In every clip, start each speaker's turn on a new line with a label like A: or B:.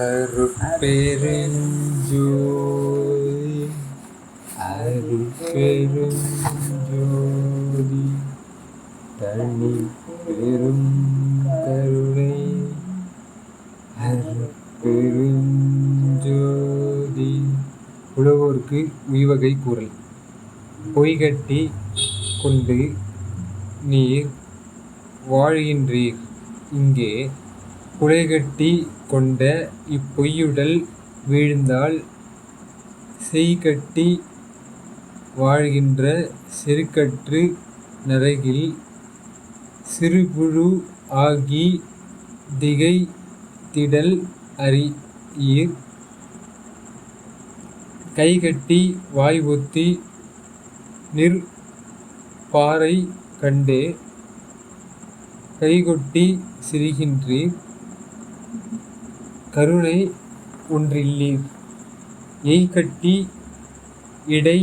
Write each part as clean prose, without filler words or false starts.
A: அருட்பெருஞ்சோதி அருட்பெருஞ்சோதி தனி பெரும் கருணை அருட்பெருஞ்சோதி. உலகோர்க்கு உய்வகை கூறல். பொய்கட்டி கொண்டு நீர் வாழ்கின்றீர் இங்கே, புலைகட்டி கொண்ட இப்பொய்யுடல் வீழ்ந்தால் செய்கட்டி வாழ்கின்ற செருக்கற்று நரகில் சிறுபுழு ஆகி திகைத்திடல் அறியீர். கைகட்டி வாய்பொத்தி நிற்பாரை கண்டே கைகொட்டி சிரிக்கின்றீர், கருணை ஒன்றில்லீர். எய்கட்டி இடை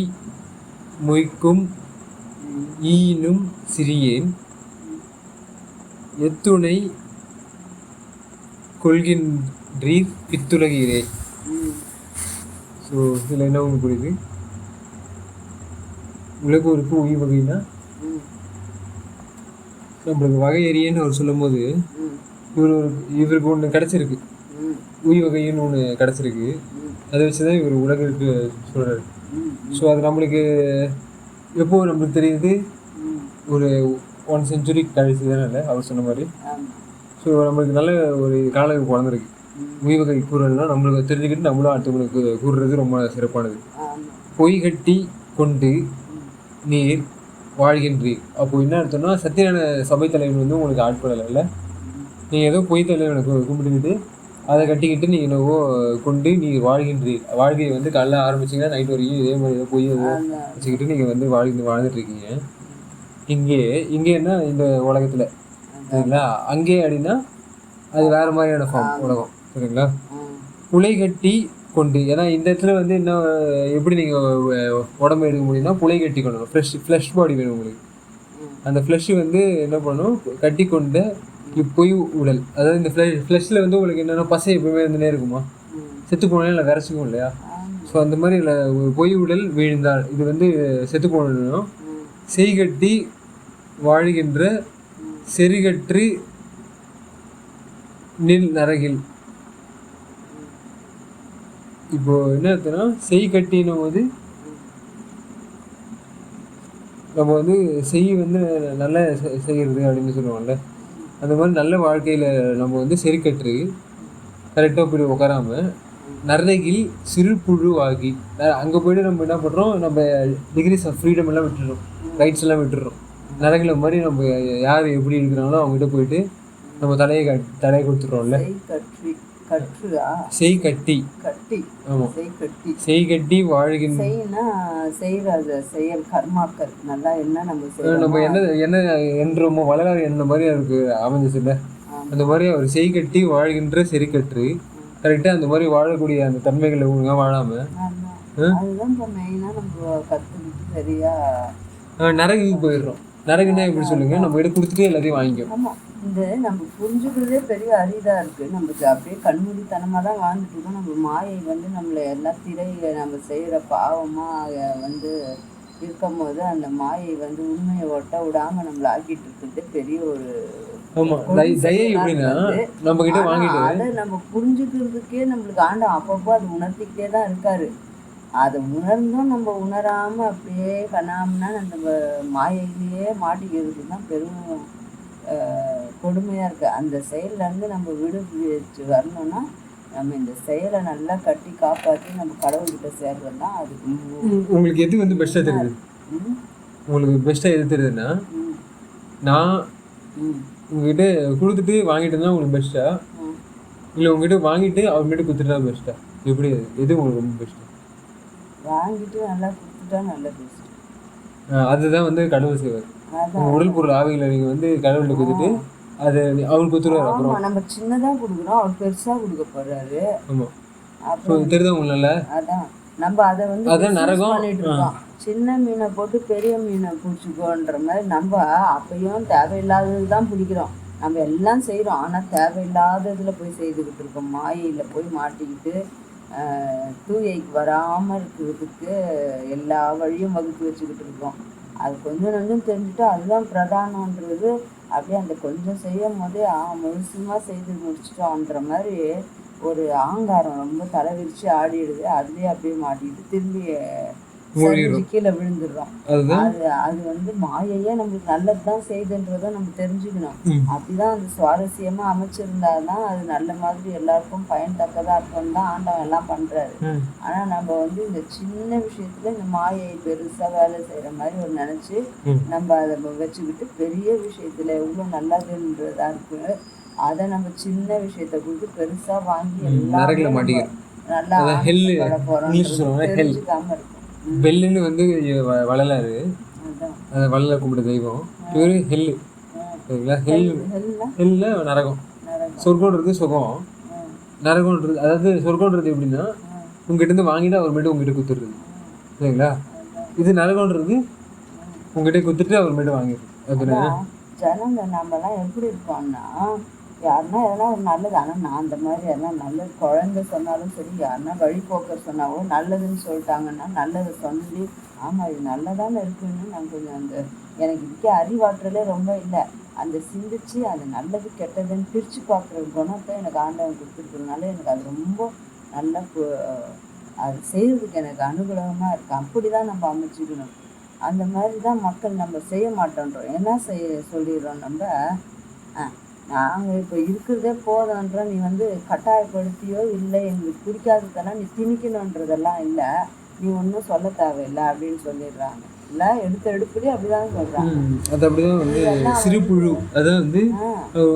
A: மொய்க்கும் ஈயினும் சிறியேன், எத்துணை கொள்கின்றீர் பித்துலகீரே. ஸோ இதில் என்ன உங்களுக்கு புரியுது? உலகோருக்கு உயிர் வகைனா நம்மளுக்கு வகையறியன்னு அவர் சொல்லும் போது இவருக்கு ஒன்று கிடச்சிருக்கு, உயிர் வகைன்னு ஒன்று கிடச்சிருக்கு. அதை வச்சு தான் இவர் உலகிற்கு சொல்கிறாரு. ஸோ அது நம்மளுக்கு எப்போ நம்மளுக்கு தெரியுது? ஒரு 1 செஞ்சுரி கழிச்சு தானே இல்லை அவர் சொன்ன மாதிரி. ஸோ நம்மளுக்கு நல்ல ஒரு காலம் குழந்திருக்கு. உயிர் வகை கூறல்னா நம்மளுக்கு தெரிஞ்சுக்கிட்டு நம்மளும் அடுத்தவங்களுக்கு கூறுறது ரொம்ப சிறப்பானது. பொய் கட்டி கொண்டு நீர் வாழ்கின்றீர். அப்போ என்ன அர்த்தம்னா, சத்தியமான சபை தலைவன் வந்து உங்களுக்கு ஆட்படலை இல்லை. நீங்கள் ஏதோ பொய் தலைவனை கும்பிட்டுக்கிட்டு அதை கட்டிக்கிட்டு நீங்கள் என்னவோ கொண்டு நீங்கள் வாழ்கின்றீர். வாழ்க்கையை வந்து காலைல ஆரம்பிச்சிங்கன்னா நைட் வரைக்கும் இதே மாதிரி ஏதோ பொய் ஏதோ வச்சுக்கிட்டு நீங்கள் வந்து வாழ்ந்துட்டுருக்கீங்க. இங்கேன்னா இந்த உலகத்தில் சரிங்களா. அங்கே அப்படின்னா அது வேறு மாதிரியான ஃபார்ம் உலகம் சரிங்களா. புலை கட்டி கொண்டு, ஏன்னா இந்த இடத்துல வந்து என்ன எப்படி நீங்கள் உடம்பு எடுக்க முடியும்னா புலை கட்டி கொண்டு ஃப்ளஷ் பாடி வேணும் உங்களுக்கு. அந்த ஃப்ளஷ்ஷு வந்து என்ன பண்ணணும், கட்டி கொண்ட இப்பொய் உடல். அதாவது இந்த ஃப்ளஷில் வந்து உங்களுக்கு என்னென்னா பசை எப்பவுமே இருந்துனே இருக்குமா, செத்து போனாலும் இல்லை விரைச்சிக்கும் இல்லையா. ஸோ அந்த மாதிரி இல்லை, பொய் உடல் வீழ்ந்தால் இது வந்து செத்து போனோம். செய்கட்டி வாழ்கின்ற செருகற்று நில் நரகில். இப்போ என்ன அர்த்தம்னா, செய்கட்டினும் போது நம்ம வந்து வந்து நல்ல செய்கிறது அப்படின்னு சொல்லுவோம்ல. அந்த மாதிரி நல்ல வாழ்க்கையில் நம்ம வந்து செருக்கற்று கரெக்டாக போய் உட்காராமல் நரகில் சிறு புழு ஆகி அங்கே போய்ட்டு நம்ம என்ன பண்ணுறோம், நம்ம டிகிரிஸ் ஆஃப் ஃப்ரீடம் எல்லாம் விட்டுடுறோம், ரைட்ஸ் எல்லாம் விட்டுடுறோம். நரகில் மாதிரி நம்ம யார் எப்படி இருக்கிறாங்களோ அவங்ககிட்ட போயிட்டு நம்ம தலையை கொடுத்துட்றோம்ல. செய்கட்டி ஆமாம், செய்கட்டி வாழ்கின்ற நம்ம என்ன என்றோமோ வளராறு என்ன மாதிரி அவருக்கு அமைஞ்சிச்சு இல்லை. அந்த மாதிரி அவர் செய்கட்டி வாழ்கின்ற செருக்கற்று கரெக்டாக அந்த மாதிரி வாழக்கூடிய அந்த தன்மைகளை ஒழுங்காக வாழாமல் நரகுக்கு போயிடுறோம். நரகுன்னா எப்படி சொல்லுங்க, நம்ம எடுத்து கொடுத்துட்டு எல்லாத்தையும் வாங்கிக்கோம்.
B: இந்த நம்ம புரிஞ்சுக்கிறதே பெரிய அரிதாக இருக்குது. நமக்கு அப்படியே கண்மூடித்தனமாக தான் வாழ்ந்துட்டு இருக்கோம். நம்ம மாயை வந்து நம்மளை எல்லா திரையில் நம்ம செய்கிற பாவமாக வந்து இருக்கும் போது அந்த மாயை வந்து உண்மையை ஒட்ட விடாமல் நம்மளை ஆக்கிட்டு இருக்கிறது பெரிய ஒரு அதை நம்ம புரிஞ்சுக்கிறதுக்கே நம்மளுக்கு ஆண்டவன் அப்பப்போ அது உணர்த்திக்கிட்டே தான் இருக்காரு. அதை உணர்ந்தும் நம்ம உணராமல் அப்படியே கண்ணாமனா நம்ம மாயையிலேயே மாட்டிக்கிறது தான் பெரும் கொடுமையாக இருக்குது. அந்த செயல்லேருந்து நம்ம விடுவிச்சு வரணும்னா நம்ம இந்த செயலை நல்லா கட்டி காப்பாற்றி நம்ம கடவுள்கிட்ட சேர்றது தான். அதுக்கு
A: உங்களுக்கு எது வந்து பெஸ்ட்டாக தெரியுது? உங்களுக்கு பெஸ்ட்டாக எது தெரியுதுன்னா, நான் உங்ககிட்ட கொடுத்துட்டு வாங்கிட்டு இருந்தால் உங்களுக்கு பெஸ்ட்டா, இல்லை உங்ககிட்ட வாங்கிட்டு அவர்கிட்ட கொடுத்துட்டா பெஸ்ட்டா? எப்படி எது உங்களுக்கு ரொம்ப பெஸ்ட்டு?
B: வாங்கிட்டு நல்லா கொடுத்துட்டா நல்ல பெஸ்ட்டு.
A: அதுதான் வந்து கடவுள் செய்வார். உங்கள் உடல் பொருள் ஆவிகளை நீங்கள் வந்து கடவுள்கிட்ட கொடுத்துட்டு அது அவருக்கு கொடுத்துருவார். அப்புறம்
B: நம்ம சின்னதாக கொடுக்குறோம், அவர் பெருசாக கொடுக்க போகிறாரு.
A: ஆமாம், ஸோ தெரியுதா உங்களால்?
B: அதான் நம்ம அதை வந்து
A: அதான் நரகம்
B: பண்ணிட்டு இருக்கோம். சின்ன மீனை போட்டு பெரிய மீனை பிடிச்சிக்கோன்ற மாதிரி நம்ம அப்பையும் தேவையில்லாதது தான் பிடிக்கிறோம். நம்ம எல்லாம் செய்கிறோம், ஆனால் தேவையில்லாததில் போய் செய்துக்கிட்டு இருக்கோம். மாயையில் போய் மாட்டிக்கிட்டு தூயைக்கு வராமல் இருக்கிறதுக்கு எல்லா வழியும் வகுத்து வச்சுக்கிட்டு இருக்கோம். அது கொஞ்சம் கொஞ்சம் தெரிஞ்சுட்டு அதுதான் பிரதானன்றது. அப்படியே அந்த கொஞ்சம் செய்யும் போதே முழுசுமாக செய்து முடிச்சிட்டோன்ற மாதிரி ஒரு ஆங்காரம் ரொம்ப தலைவிரிச்சு ஆடிடுது. அதுலேயே அப்படியே மாட்டிக்கிட்டு திரும்பி கீழே விழுந்துடுறோம். அது வந்து மாயையே நம்மளுக்கு நல்லது தான் செய்துன்றதை நம்ம தெரிஞ்சுக்கணும். அப்படிதான் அது சுவாரஸ்யமா அமைச்சிருந்தாதான் அது நல்ல மாதிரி எல்லாருக்கும் பயன்தக்கதா இருக்கும்னு தான் ஆண்டவன் எல்லாம் பண்றாரு. ஆனா நம்ம வந்து இந்த சின்ன விஷயத்துல இந்த மாயையை பெருசா வேலை செய்யற மாதிரி ஒரு நினைச்சு நம்ம அதை வச்சுக்கிட்டு பெரிய விஷயத்துல எவ்வளவு நல்லதுன்றதா இருக்கு அதை நம்ம சின்ன விஷயத்த கொடுத்து பெருசா வாங்கி எல்லாம் நல்லா தெரிஞ்சுக்காம இருக்கும்.
A: பெல்லுன்னு வந்து வள்ளலாரு, அந்த வள்ளல கும்பிட்ட தெய்வம். இவரு ஹெல்லு, சரிங்களா? ஹெல்ல நரகம். சொர்க்கம்ன்றது சுகம், நரகம்ன்றது அதாவது சொர்க்கம்ன்றது எப்படின்னா உங்ககிட்ட இருந்து வாங்கிட்டு அப்புறமேட்டு உங்ககிட்ட குத்துடுறது, சரிங்களா? இது நரகம்ன்றது உங்ககிட்ட குத்துட்டு அப்புறமேட்டு வாங்கிடுறது. அதுதானே
B: ஜனங்க நம்மலாம் எப்படி இருக்கோம்னா, யாருன்னா எதனா ஒரு நல்லது, ஆனால் நான் அந்த மாதிரி எதனா நல்லது குழந்தை சொன்னாலும் சரி, யாருன்னா வழிபோக்கர் சொன்னாவோ நல்லதுன்னு சொல்லிட்டாங்கன்னா நல்லதை சொல்லி ஆமாம் இது நல்லதானே இருக்குன்னு நான் கொஞ்சம் அந்த எனக்கு இதுக்கே அறிவாற்றலே ரொம்ப இல்லை. அந்த சிந்திச்சு அது நல்லது கெட்டதுன்னு பிரித்து பார்க்குற குணத்தை எனக்கு ஆண்டவன் கொடுத்துருக்கறதுனால எனக்கு அது ரொம்ப நல்லா அது செய்கிறதுக்கு எனக்கு அனுகூலமாக இருக்குது. அப்படி தான் நம்ம அமைச்சிக்கணும். அந்த மாதிரி தான் மக்கள் நம்ம செய்ய மாட்டோன்றோம். என்ன சொல்லிடுறோம் நம்ம, நாங்கள் இப்போ இருக்கிறதே போதுன்ற, நீ வந்து கட்டாயப்படுத்தியோ இல்லை எங்களுக்கு பிடிக்காததெல்லாம் நீ திணிக்கணுன்றதெல்லாம் இல்லை, நீ ஒன்றும் சொல்ல தேவையில்லை அப்படின்னு சொல்லிடுறாங்க. இல்லை எடுப்புலேயே அப்படிதான் சொல்கிறாங்க.
A: அது அப்படிதான் வந்து சிறு புழு அதான் வந்து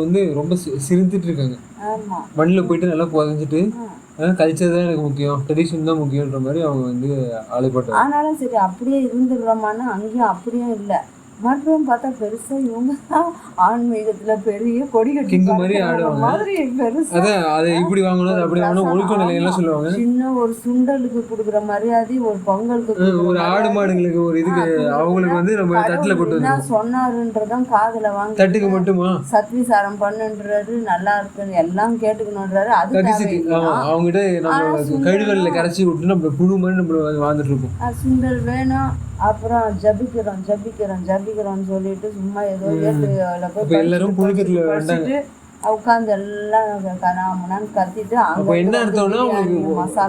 A: வந்து ரொம்ப சிரிந்துட்டு இருக்காங்க.
B: ஆமாம்,
A: மண்ணில் போயிட்டு நல்லா புதஞ்சிட்டு கல்ச்சர் தான் எனக்கு முக்கியம், ட்ரெடிஷன் தான் முக்கியன்ற மாதிரி அவங்க வந்து ஆளுப்பட்டாங்க.
B: ஆனாலும் சரி அப்படியே இருந்துடுறோமானா அங்கேயும் அப்படியும் இல்லை. மறுபடியும் பார்த்தா பெருசா இவங்க ஆன்மீகத்துல பெரிய கொடி கட்டி
A: மாதிரி ஆடுவாங்க. அதான் அதை இப்படி வாங்கணும் அப்படி வாங்கணும் ஒழுக்க நிலையெல்லாம் சொல்லுவாங்க.
B: சின்ன ஒரு சுண்டலுக்கு கொடுக்குற மரியாதை ஒரு பொங்கலுக்கு
A: ஒரு ஆடு மாடுங்களுக்கு ஒரு இதுக்கு அவங்களுக்கு வந்து நம்ம தட்டுல போட்டு
B: என்ன சொன்னாருன்றதான் காதுல வாங்கி
A: தட்டுக்கு மட்டுமா
B: சத்விசாரம் பண்ணுன்றாரு, நல்லா இருக்குன்னு எல்லாம் கேட்டுக்கணுன்றாரு. அது
A: அவங்ககிட்ட நம்ம கழுகல்ல கரைச்சி விட்டு நம்ம புழு மாதிரி நம்ம வாழ்ந்துட்டு இருக்கோம்.
B: சுண்டல் வேணும், அப்புறம் ஜபிக்கிறோம்னு சொல்லிட்டு சும்மா ஏதோ
A: எல்லாரும் புழுக்கத்துல
B: உட்காந்து எல்லாம் கனாமனான்னு கத்திட்டு
A: அப்ப என்ன அர்த்தம்னா உங்களுக்கு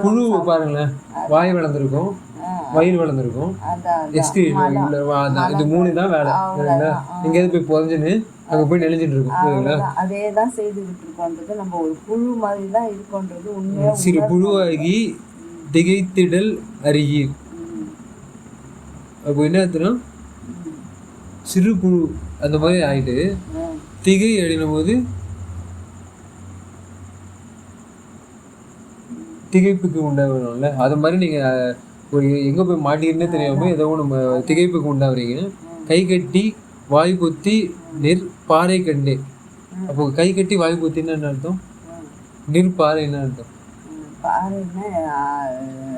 A: புழு பாருங்களேன், வாய் வளர்ந்துருக்கும், வயிறு வளர்ந்துருக்கும், இது மூணு தான் வேலை. எங்கேயாவது போய் புதஞ்சுன்னு அங்க போய் நெளிஞ்சிட்டு இருக்கும்.
B: அதே தான் செய்துகிட்டு இருக்கோன்றது நம்ம ஒரு புழு மாதிரி தான் இருக்கோன்றது உண்மையா.
A: சிறு புழுவாகி திகைத்திடல் அறியீர். அப்போ என்ன ஆச்சுன்னா சிறு புழு அந்த மாதிரி ஆகிட்டு திகை அடினும் போது திகைப்புக்கு உண்டாகணும்ல, அது மாதிரி நீங்கள் ஒரு எங்கே போய் மாட்டிக்கிட்டே தெரியாமல் ஏதோ நம்ம திகைப்புக்கு உண்டாகிறீங்க. கை கட்டி வாய் பொத்தி பாறை கண்டே. அப்போ கை கட்டி வாய் பொத்தின்னு என்ன அர்த்தம்? பாறை என்ன அர்த்தம்?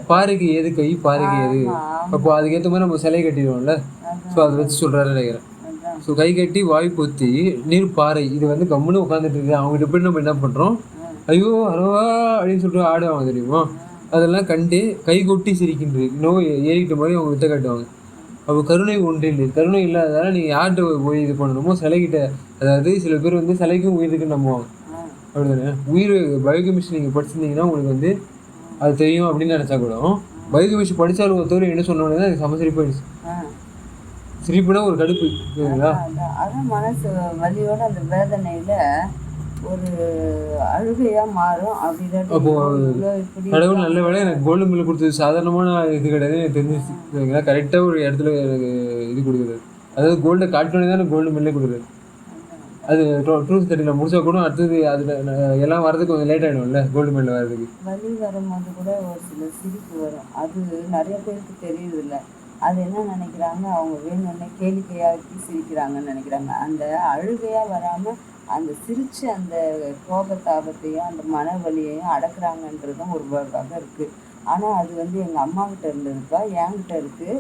A: பாறைக்கு எது கை, பாறைக்கு எது? அப்போ அதுக்கேற்ற மாதிரி நம்ம சிலை கட்டிடுவோம்ல, ஸோ அதை வச்சு சொல்கிறாரு நினைக்கிறேன். ஸோ கை கட்டி வாய் பொத்தி பாறை, இது வந்து கம்முன்னு உட்காந்துட்டு இருக்கு. அவங்ககிட்ட போய் நம்ம என்ன பண்ணுறோம், ஐயோ அறவா அப்படின்னு சொல்லிட்டு ஆடுவாங்க தெரியுமா? அதெல்லாம் கண்டு கை கொட்டி சிரிக்கின்றது இன்னும் ஏறிக்கிட்ட மாதிரி அவங்க வித்த காட்டுவாங்க. அப்போ கருணை ஒன்றில் கருணை இல்லாததால நீங்கள் யார்கிட்ட போய் இது பண்ணணுமோ சிலைக்கிட்ட, அதாவது சில பேர் வந்து சிலைக்கும் உயிருக்குன்னு நம்புவாங்க, அப்படிதானே? உயிர் பயோகெமிஸ்ட்ரி நீங்கள் படிச்சிருந்தீங்கன்னா உங்களுக்கு வந்து அது தெரியும் அப்படின்னு நினச்சா கூட பயோகெமிஸ்ட்ரி படித்தாலும் ஒருத்தவர் என்ன சொன்னோன்னே அது சமசிரிப்பாயிடுச்சு. சிரிப்புனா ஒரு கடுப்பு, சரிங்களா?
B: அதான் மனசு வலியோட அந்த வேதனையில ஒரு அழுகையா மாறும்.
A: அப்போ கடவுள் நல்ல வேலை எனக்கு கோல்டு மெடல் கொடுத்தது சாதாரணமான இது கிடையாது, எனக்கு தெரிஞ்சிச்சு, சரிங்களா? கரெக்டாக ஒரு இடத்துல எனக்கு இது கொடுக்குறது, அதாவது கோல்டை காட்டோன்னே தான் எனக்கு கோல்டு மெடலே கொடுக்குறது. அது ட்ரூத் தேர்ட்டியில் முடிச்சா கூட அடுத்தது அதில் எல்லாம் வரதுக்கு கொஞ்சம் லேட் ஆகிடும்ல கோல்டு மெடல் வரதுக்கு.
B: வலி வரும்போது கூட ஒரு சில சிரிப்பு வரும், அது நிறைய பேருக்கு தெரியுது இல்லை. அது என்ன நினைக்கிறாங்க, அவங்க வேணும்னே கேளிக்கையாக்கி சிரிக்கிறாங்கன்னு நினைக்கிறாங்க. அந்த அழுகையாக வராமல் அந்த சிரித்து அந்த கோபத்தாபத்தையும் அந்த மன வலியையும் அடக்குறாங்கன்றதும் ஒரு வகை இருக்குது. ஆனால் அது வந்து எங்கள் அம்மாக்கிட்ட இருந்ததுப்பா, என்கிட்ட இருக்குது.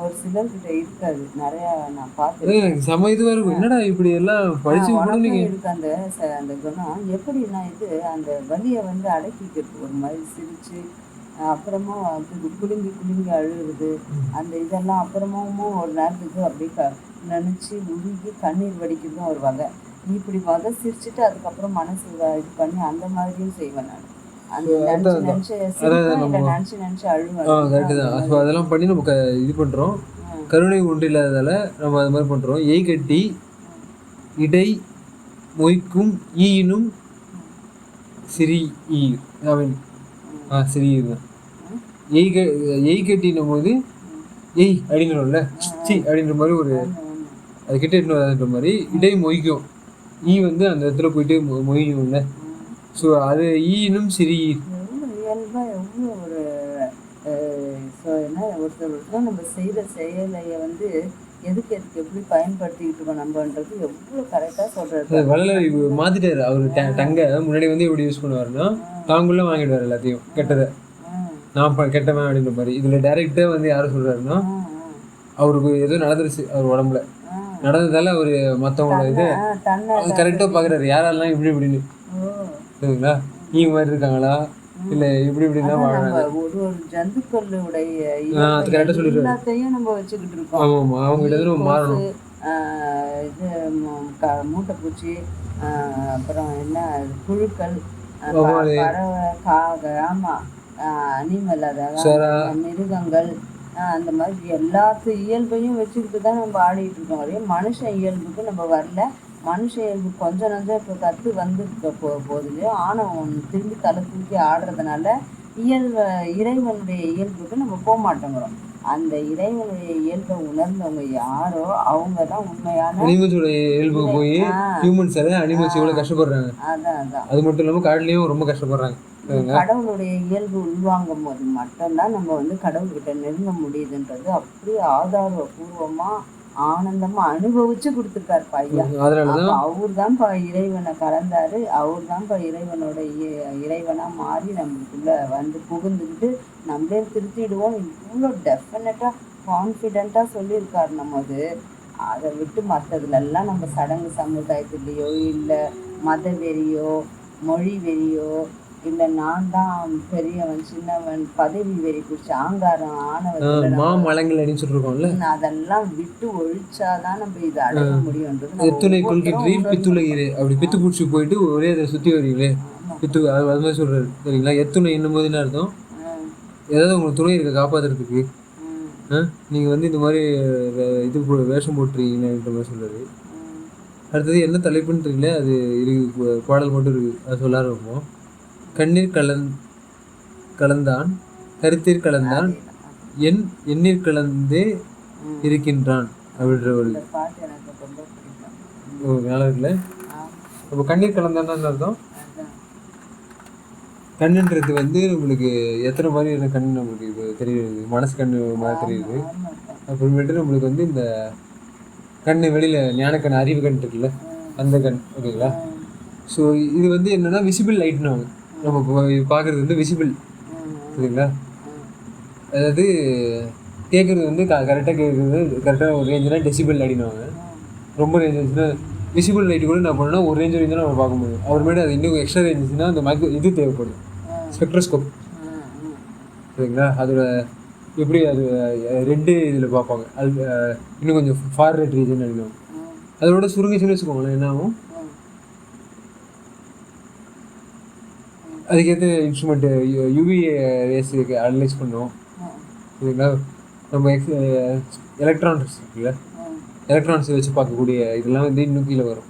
B: ஒரு சிலர்கிட்ட இருக்காது. நிறையா நான்
A: அது
B: பார்த்துருக்கேன்.
A: எனக்கு செம இதுவாக இருக்கும். என்னடா இப்படி எல்லாம் படிச்சு கூட
B: உனக்கும்
A: நீங்கள்
B: இருக்கு அந்த குணம். எப்படின்னா இது அந்த வலியை வந்து அடக்கிக்கிறது, ஒரு மாதிரி சிரிச்சு அப்புறமா வந்து குலுங்கி குலுங்கி அழுகுறது, அந்த இதெல்லாம் அப்புறமும் ஒரு நேரத்துக்கு அப்படியே நினச்சி உருகி கண்ணீர் வடிக்கிறதும் ஒரு வகை. இப்படி வகை சிரிச்சுட்டு அதுக்கப்புறம் மனசு இது பண்ணி அந்த மாதிரியும் செய்வேன் நான். அந்த நினச்சி நினச்சி சிரிப்பேன், இல்லை நினச்சி நினச்சி அழுவேன்.
A: கரெக்டு தான். ஸோ அதெல்லாம் பண்ணி நம்ம இது பண்ணுறோம். கருணை ஒன்று இல்லாததால் நம்ம அது மாதிரி பண்ணுறோம். எய் கட்டி இடை மொய்க்கும் ஈயினும் சிறி ஈர் அவன் சிறியது தான். எய் கட்டினும் போது எய் அப்படின்றோம்ல, சி அப்படின்ற மாதிரி ஒரு அது கிட்ட எட்டுன்ற மாதிரி இடை மொய்க்கும் ஈ வந்து அந்த இடத்துல போயிட்டு மொய்க்கும்ல. ஸோ அது ஈயினும் சிறி ஈர்.
B: இயல்பாக எவ்வளோ ஒரு என்ன ஒருத்தர் நம்ம செய்கிற செயலையை வந்து எதுக்கு எப்படி பயன்படுத்திக்கிட்டு இருக்கோம் நம்மன்றது எவ்வளோ கரெக்டாக சொல்கிறாரு.
A: வள்ளலார் மாத்திட்டாரு. அவர் டங்கை முன்னாடி வந்து எப்படி யூஸ் பண்ணுவாருன்னா தாங்குள்ள வாங்கிடுவார் எல்லாத்தையும் கெட்டதை. நான் கெட்டவன் அப்படின்ற மாதிரி. இதில் டைரெக்டாக வந்து யாரும் சொல்கிறாருன்னா அவருக்கு ஏதோ நடந்துருச்சு, அவர் உடம்புல நடந்ததால அவர் மற்றவங்களோட இது கரெக்டாக பார்க்குறாரு. யாரெல்லாம் இப்படி இப்படின்னு சரிங்களா, நீ மாதிரி இருக்காங்களா இல்லை இப்படி இப்படிலாம் வாழ்றாங்க.
B: ஒரு ஜந்துக்களுடைய
A: அது கரெக்டாக சொல்லிடுறாரு.
B: எல்லாத்தையும் நம்ம வச்சுக்கிட்டு இருக்கோம்.
A: ஆமாம் ஆமாம், அவங்ககிட்ட நம்ம மாறணும்.
B: இது மூட்டைப்பூச்சி, அப்புறம் என்ன புழுக்கள், பறவை, காக, ஆமாம் அனிமல், அதாவது மிருகங்கள், அந்த மாதிரி எல்லாத்து இயல்பையும் வச்சுக்கிட்டு தான் நம்ம ஆடிட்டு இருக்கோம். அதே மனுஷன் இயல்புக்கு நம்ம வரல. மனுஷ இயல்பு கொஞ்சம் நஞ்சம் இப்போ கற்று வந்துருக்க போதுலையும் ஆணவம் திரும்பி தலை தூக்கி ஆடுறதுனால இறைவனுடைய இயல்புக்கு நம்ம போக மாட்டேங்கிறோம். அந்த இறைவனுடைய இயல்பை உணர்ந்தவங்க யாரோ அவங்க தான் உண்மையான
A: இயல்புக்கு போய் ஹியூமன்ஸ் அனிமல்ஸ் எவ்வளோ கஷ்டப்படுறாங்க.
B: அதான்
A: அது மட்டும் இல்லாமல் கடல்லையும் ரொம்ப கஷ்டப்படுறாங்க.
B: கடவுளுடைய இயல்பு உள்வாங்கும் போது மட்டும்தான் நம்ம வந்து கடவுள்கிட்ட நெருங்க முடியுதுன்றது அப்படியே ஆதாரபூர்வமா ஆனந்தமா அனுபவிச்சு கொடுத்துருக்காரு பையா. அவர் தான்ப்பா இறைவனை கலந்தாரு. அவர் தான்ப்பா இறைவனோட இறைவனா மாறி நம்மளுக்குள்ள வந்து புகுந்துக்கிட்டு நம்மளே திருத்திடுவோம். இவ்வளோ டெஃபினட்டா கான்ஃபிடென்ட்டா சொல்லியிருக்காரு. நம்ம அது அதை விட்டு மற்றதுலெல்லாம் நம்ம சடங்கு சமுதாயத்துலேயோ இல்லை மத வெறியோ மொழி வெறியோ இல்லை நான் தான் பெரியவன் சின்னவன் பதவி வெறி பிடிச்ச ஆங்காரம் ஆனவன் அதெல்லாம் விட்டு ஒழிச்சாதான் நம்ம இதை அடைய முடியும்ன்றது.
A: எத்துணை கொள்கின்றீர் பித்துலகிறே அப்படி பித்து பிடிச்சி போயிட்டு ஒரே அதை சுற்றி வரீங்களே பித்து அது மாதிரி சொல்கிறாரு சரிங்களா. எத்துணை என்னும் போது என்ன அர்த்தம், ஏதாவது உங்களுக்கு துணை இருக்க காப்பாற்றுறதுக்கு நீங்கள் வந்து இந்த மாதிரி இது வேஷம் போட்டுருக்கீங்கன்ற மாதிரி சொல்கிறாரு. அடுத்தது என்ன தலைப்புன்றீங்களே அது இருக்கு, பாடல் மட்டும் இருக்குது, அது சொல்ல ஆரம்பிப்போம். கண்ணீர் கலந்தான் கருத்தீர் கலந்தான் எண்ணீர் கலந்தே இருக்கின்றான் அப்படின்ற ஒரு நல்லா இருக்குல்ல. அப்போ கண்ணீர் கலந்தான்னு அர்த்தம். கண்ணுன்றது வந்து நம்மளுக்கு எத்தனை மாதிரியான கண் நம்மளுக்கு இப்போ தெரியுது, மனசு கண்ணு மாதிரி தெரியுது. அப்புறமேட்டு நம்மளுக்கு வந்து இந்த கண் வெளியில் ஞானக்கண் அறிவு கண் இருக்குல்ல அந்த கண் ஓகேங்களா. ஸோ இது வந்து என்னென்னா விசிபிள் லைட்னு நம்ம பார்க்குறது வந்து விசிபிள் சரிங்களா. அதாவது கேட்குறது வந்து கரெக்டாக கேட்குறது கரெக்டாக ஒரு ரேஞ்சுனா டெசிபிள் அடினுவாங்க. ரொம்ப ரேஞ்ச் இருந்துச்சுன்னா விசிபிள் லைட்டு கூட என்ன பண்ணணும்னா ஒரு ரேஞ்ச் வரைக்கும் தான் நம்ம பார்க்க முடியும். அப்புறமேட்டு அது இன்னும் எக்ஸ்ட்ரா ரேஞ்ச் இருந்துச்சுன்னா அந்த இது தேவைப்படும், ஸ்பெக்ட்ரோஸ்கோப் சரிங்களா. அதோட எப்படி அது ரெட்டு இதில் பார்ப்பாங்க, அது இன்னும் கொஞ்சம் ஃபார் ரெட் ரீஜன் அடிக்கணும். அதோட சுருங்கிச்சுன்னு வச்சுக்கோங்களேன் என்ன ஆகும், அதுக்கேற்ற இன்ஸ்ட்ருமெண்ட்டு யூவி ரேஸுக்கு அனலைஸ் பண்ணுவோம் சரிங்களா. நம்ம எலக்ட்ரானிக்ஸ் இருக்குல்ல, எலக்ட்ரானிக்ஸை வச்சு பார்க்கக்கூடிய இதெல்லாம் வந்து இன்னும் கீழே வரும்,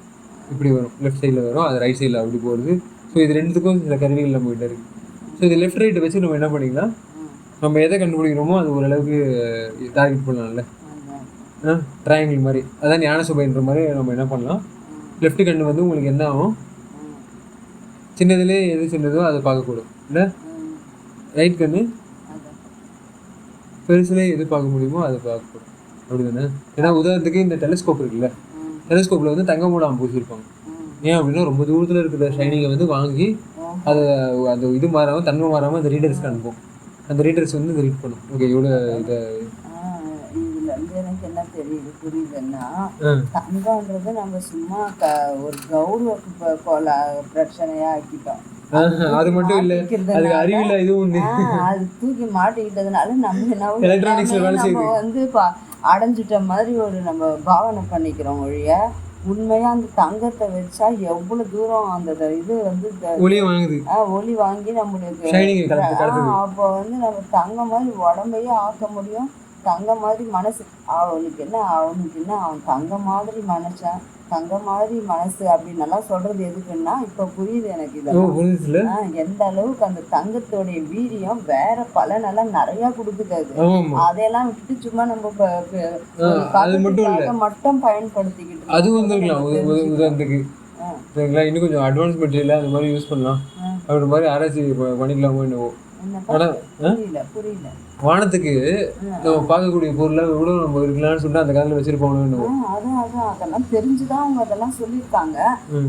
A: இப்படி வரும், லெஃப்ட் சைடில் வரும், அது ரைட் சைடில் அப்படி போகிறது. ஸோ இது ரெண்டுத்துக்கும் சில கருவிகள் நம்மகிட்ட இருக்குது. ஸோ இது லெஃப்ட் ரைட்டை வச்சு நம்ம என்ன பண்ணிக்கலாம், நம்ம எதை கண்டுபிடிக்கிறோமோ அது ஓரளவுக்கு டார்கெட் பண்ணலாம்ல, ட்ரையாங்கிள் மாதிரி. அதான் ஞான சபைன்ற மாதிரி நம்ம என்ன பண்ணலாம், லெஃப்ட் கண்ணு வந்து உங்களுக்கு என்ன ஆகும், சின்னதுலேயே எது சின்னதோ அதை பார்க்கக்கூடும் இல்லை, ரைட் கண்ணு பெருசுலேயே எது பார்க்க முடியுமோ அதை பார்க்கக்கூடும் அப்படி தானே. ஏன்னா உதாரணத்துக்கு இந்த டெலிஸ்கோப் இருக்குல்ல, டெலிஸ்கோப்பில் வந்து தங்க மூலம் பூசியிருப்பாங்க. ஏன் அப்படின்னா ரொம்ப தூரத்தில் இருக்கிற ஷைனிங்கை வந்து வாங்கி அதை அந்த இது மாறாமல் தன்மை மாறாமல் அந்த ரீடர்ஸ்க்கு அனுப்பும். அந்த ரீடர்ஸ் வந்து இதை ரீட் பண்ணும். ஓகே இவ்வளோ இதை
B: எனக்கு என்ன புரியுதுன்னா, தங்கம்ன்றது நம்ம சும்மா ஒரு கௌரவ பிரச்சனையா ஆக்கிட்டோம்.
A: அது மட்டும் இல்ல, அதுக்கு அறிவில்ல இதுவும் ஒண்ணு.
B: அது தூக்கி மாட்டிக்கிட்டதுனால நம்ம வந்து அடைஞ்சிட்ட மாதிரி ஒரு நம்ம பாவனை பண்ணிக்கிறோம் ஒழிய, உண்மையா அந்த தங்கத்தை வச்சா எவ்வளவு தூரம் அந்த இது வந்து ஒளி வாங்கி நம்மளுக்கு அப்போ வந்து நம்ம தங்கம் மாதிரி உடம்பையே ஆக்க முடியும். தங்க மாதிரி மனசு அவனுக்கு என்ன அவன் தங்க மாதிரி மனுஷன், தங்க மாதிரி மனசு அப்படின்னு எல்லாம் சொல்றது எதுக்குன்னா இப்ப புரியுது எனக்கு இதெல்லாம். எந்த அளவுக்கு அந்த தங்கத்தோடைய வீரியம் வேற பலனெல்லாம் நிறைய கொடுக்குது. அதையெல்லாம் விட்டுட்டு சும்மா நம்ம மட்டும் பயன்படுத்திக்கிட்டு
A: அது உதாரணத்துக்கு இன்னும் கொஞ்சம் அட்வான்ஸ் மெட்டீரியல் அந்த மாதிரி யூஸ் பண்ணலாம், அப்படி மாதிரி ஆராய்ச்சி பண்ணிக்கலாமோ என்னவோ.
B: புரியல.
A: வானத்துக்கு நம்ம பார்க்கக்கூடிய பொருளை கூட நம்ம இருக்கலாம்னு சொல்லிட்டு அந்த காலத்துல வச்சிருப்பாங்க.
B: அதெல்லாம் தெரிஞ்சுதான் அவங்க அதெல்லாம் சொல்லியிருக்காங்க.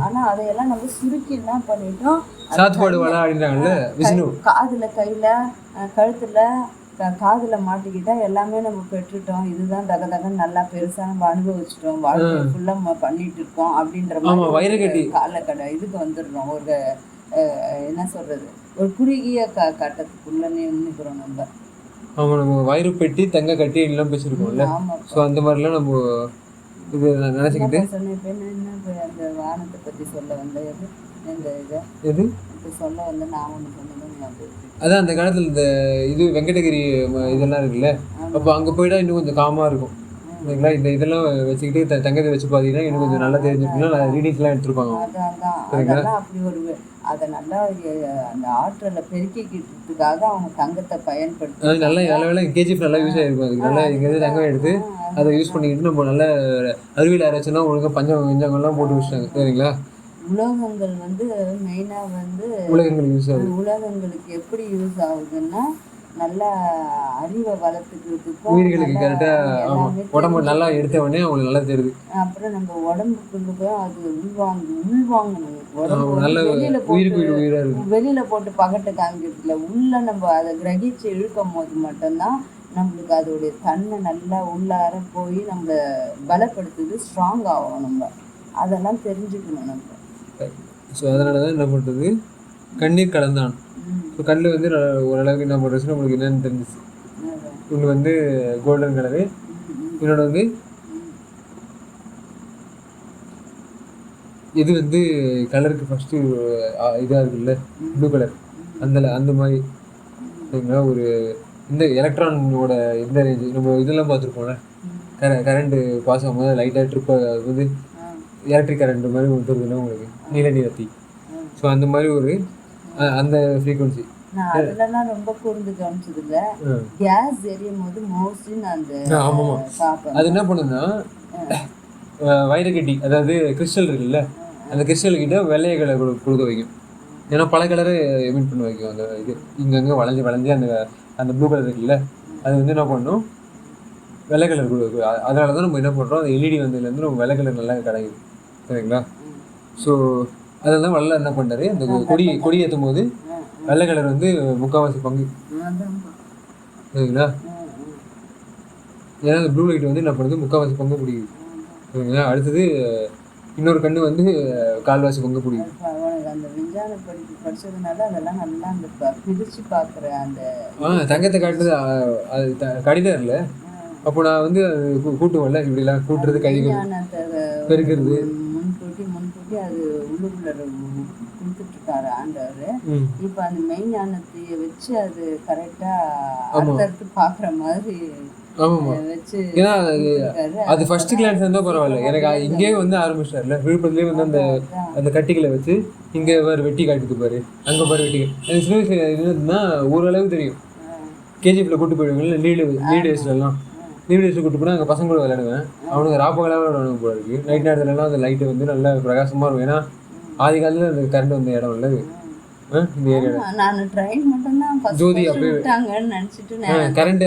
B: ஆனா அதையெல்லாம் நம்ம சுருக்கி என்ன பண்ணிட்டோம்,
A: சாத்துப்பாடு வள அப்படின்றாங்கல்ல விஷ்ணு.
B: காதுல கையில கழுத்துல காதுல மாட்டிக்கிட்டா எல்லாமே நம்ம பெற்றுட்டோம், இதுதான் தகன்னு நல்லா பெருசா நம்ம அனுபவிச்சிட்டோம், வாழ்க்கை ஃபுல்லா பண்ணிட்டு இருக்கோம் அப்படின்ற மாதிரி காலக்கடை இதுக்கு வந்துடுறோம். ஒரு என்ன சொல்றது, ஒரு குறுகிய கட்டத்துக்குள்ள நின்றுக்கிறோம் நம்ம.
A: ஆமாம், நம்ம வயிறு பெட்டி தங்க கட்டி எல்லாம் பேசியிருக்கோம்ல. ஸோ அந்த மாதிரிலாம் நம்ம இது நினச்சிக்கிட்டு
B: அந்த வானத்தை பற்றி சொல்ல வந்த
A: எது
B: சொல்ல வந்து நான் ஒன்று சொன்னதும்
A: அதான் அந்த காலத்தில் இந்த இது வெங்கடகிரி இதெல்லாம் இருக்குல்ல, அப்போ அங்கே போயிட்டா இன்னும் கொஞ்சம் காமாக இருக்கும் சரிங்களா. இந்த இதெல்லாம் வச்சுக்கிட்டு தங்கத்தை வச்சு பார்த்தீங்கன்னா இன்னும் கொஞ்சம் நல்லா தெரிஞ்சுக்கணும், ரீடிங்ஸ்லாம் எடுத்துருப்பாங்க
B: சரிங்களா. அப்படி ஒரு அதை நல்லா அந்த ஆற்றலை பெருக்கிக்கிட்டதுக்காக அவங்க தங்கத்தை பயன்படுத்தி
A: நல்லா கேஜிஎஃப் நல்லா யூஸ் ஆகிருக்கும். அதுக்கு நல்லா எங்கேயாவது தங்கம் எடுத்து அதை யூஸ் பண்ணிக்கிட்டு நம்ம நல்ல அறிவியல் ஆராய்ச்சினா ஒழுங்காக பஞ்சங்கள்லாம் போட்டு வச்சுட்டாங்க சரிங்களா.
B: உலோகங்கள் வந்து மெயினாக வந்து
A: உலகங்கள் யூஸ் ஆகுது.
B: உலகங்களுக்கு எப்படி யூஸ் ஆகுதுன்னா நல்லா அறிவை வளர்த்துக்கிறதுக்கும்
A: உயிர்களுக்கு கரெக்டாக உடம்பு நல்லா எடுத்த உடனே அவங்களுக்கு நல்லா தெரியுது.
B: அப்புறம் நம்ம உடம்புக்கு போய் அது உள்வாங்கணும். வெளியில போட்டு பகட்டை காமிக்கிறதுல உள்ள நம்ம அதை கிரகிச்சு இழுக்கும் போது மட்டும்தான் நம்மளுக்கு அதோடைய தன்மை நல்லா உள்ளார போய் நம்மளை பலப்படுத்துது, ஸ்ட்ராங் ஆகும். நம்ம அதெல்லாம் தெரிஞ்சுக்கணும் நம்ம.
A: ஸோ அதனால தான் என்ன பண்ணுறது, கண்ணீர் கலந்தான். ஸோ கண்ணில் வந்து ஓரளவுக்கு என்ன பண்ணுறதுன்னு நம்மளுக்கு என்னென்னு தெரிஞ்சிச்சு. ஒன்று வந்து கோல்டன் கலரு, இன்னொன்று வந்து இது வந்து கலருக்கு ஃபஸ்ட்டு இதாக இருக்குல்ல ப்ளூ கலர், அந்த மாதிரி சரிங்களா. ஒரு இந்த எலக்ட்ரானோட எந்த ரேஞ்சு நம்ம இதெல்லாம் பார்த்துருப்போம்ல, கரண்ட்டு பாஸ் ஆகும்போது லைட்டாக ட்ரிப்பை அது வந்து எலக்ட்ரிக் கரண்ட் மாதிரி கொடுத்துருதுன்னா உங்களுக்கு நீலத்தி. ஸோ அந்த மாதிரி ஒரு அந்த ஃப்ரீக்வன்சி
B: அதெல்லாம் ரொம்ப கூர்ந்து கவனிச்சது இல்லை. கேஸ் எரியும் போது மோஸ்ட்லி நான் அந்த
A: அது என்ன பண்ணுன்னா வைரக்கட்டி, அதாவது கிறிஸ்டல் இருக்குல்ல, அந்த கிறிஸ்டல் கிட்ட வெள்ளைய கலர் கொடுக்க வைக்கும். ஏன்னா பல கலரை எமிட் பண்ண வைக்கும். அந்த இது இங்கங்கே வளைஞ்சி அந்த ப்ளூ கலர் இருக்குல்ல, அது வந்து என்ன பண்ணணும் வெள்ளை கலர் கொடுக்கும். அதனால தான் நம்ம என்ன பண்ணுறோம், அந்த எல்இடி வந்ததுலேருந்து நம்ம வெள்ளை கலர் நல்லா கிடைக்குது சரிங்களா. ஸோ அதனால தான் வள்ள என்ன பண்ணுறாரு, அந்த கொடி ஏற்றும் போது வெள்ளை கலர் வந்து முக்கால்வாசி பங்கு சரிங்களா. ஏன்னா அந்த ப்ளூ லைட் வந்து என்ன பண்ணுறது, முக்கால்வாசி பங்கு பிடிக்குது சரிங்களா. அடுத்தது இன்னொரு கண்ணு வந்து கால்வாசி பங்கு பிடிக்குது.
B: அந்த விஞ்ஞான படிச்சதுனால அதெல்லாம் நல்லா அந்த பிரித்து பார்க்குற அந்த
A: தங்கத்தை காட்டுறது அது கடிதம் இல்லை. அப்போ நான் வந்து கூட்டுவோம்ல, இப்படிலாம் கூட்டுறது கழிவு பெருக்கிறது
B: முன்கூட்டி அது உள்ளுக்குள்ள கொடுத்துட்டு இருக்காரு ஆண்டவர். இப்போ அந்த மெய்ஞானத்தை வச்சு அது கரெக்டாக அடுத்தடுத்து பார்க்குற மாதிரி வச்சு.
A: ஏன்னா அது ஃபர்ஸ்ட் கிளான்ஸ் இருந்தால் பரவாயில்ல, எனக்கு இங்கேயே வந்து ஆரம்பிச்சிட்டார்ல, விழுப்புரத்துலேயே வந்து அந்த கட்டிகளை வச்சு இங்கே வேறு வெட்டி காட்டுது பாரு, அங்கே பாரு வெட்டி. எனக்கு சின்ன வயசுல என்னதுன்னா ஓரளவு தெரியும். கேஜிஎஃப்ல கூட்டு போயிடுவாங்கல்ல லீடு வயசுலலாம், லீடு வயசு கூட்டு போனால் அங்கே பசங்க கூட விளையாடுவேன். அவனுக்கு ராப்பகலாக விளையாடுவாங்க போல இருக்குது. நைட் நேரத்துலலாம் அந்த லைட்டு வந்து நல்லா பிரகாசமாக இருக்கும். ஏன்னா ஆதி காலத்தில் அந்த கரண்ட் வந்த இடம் இல்லை இந்த ஏரியாவில்.
B: நான் ட்ரெயின் மட்டும்தான்
A: ஜோதி அப்படியே
B: நினச்சிட்டு
A: கரண்ட்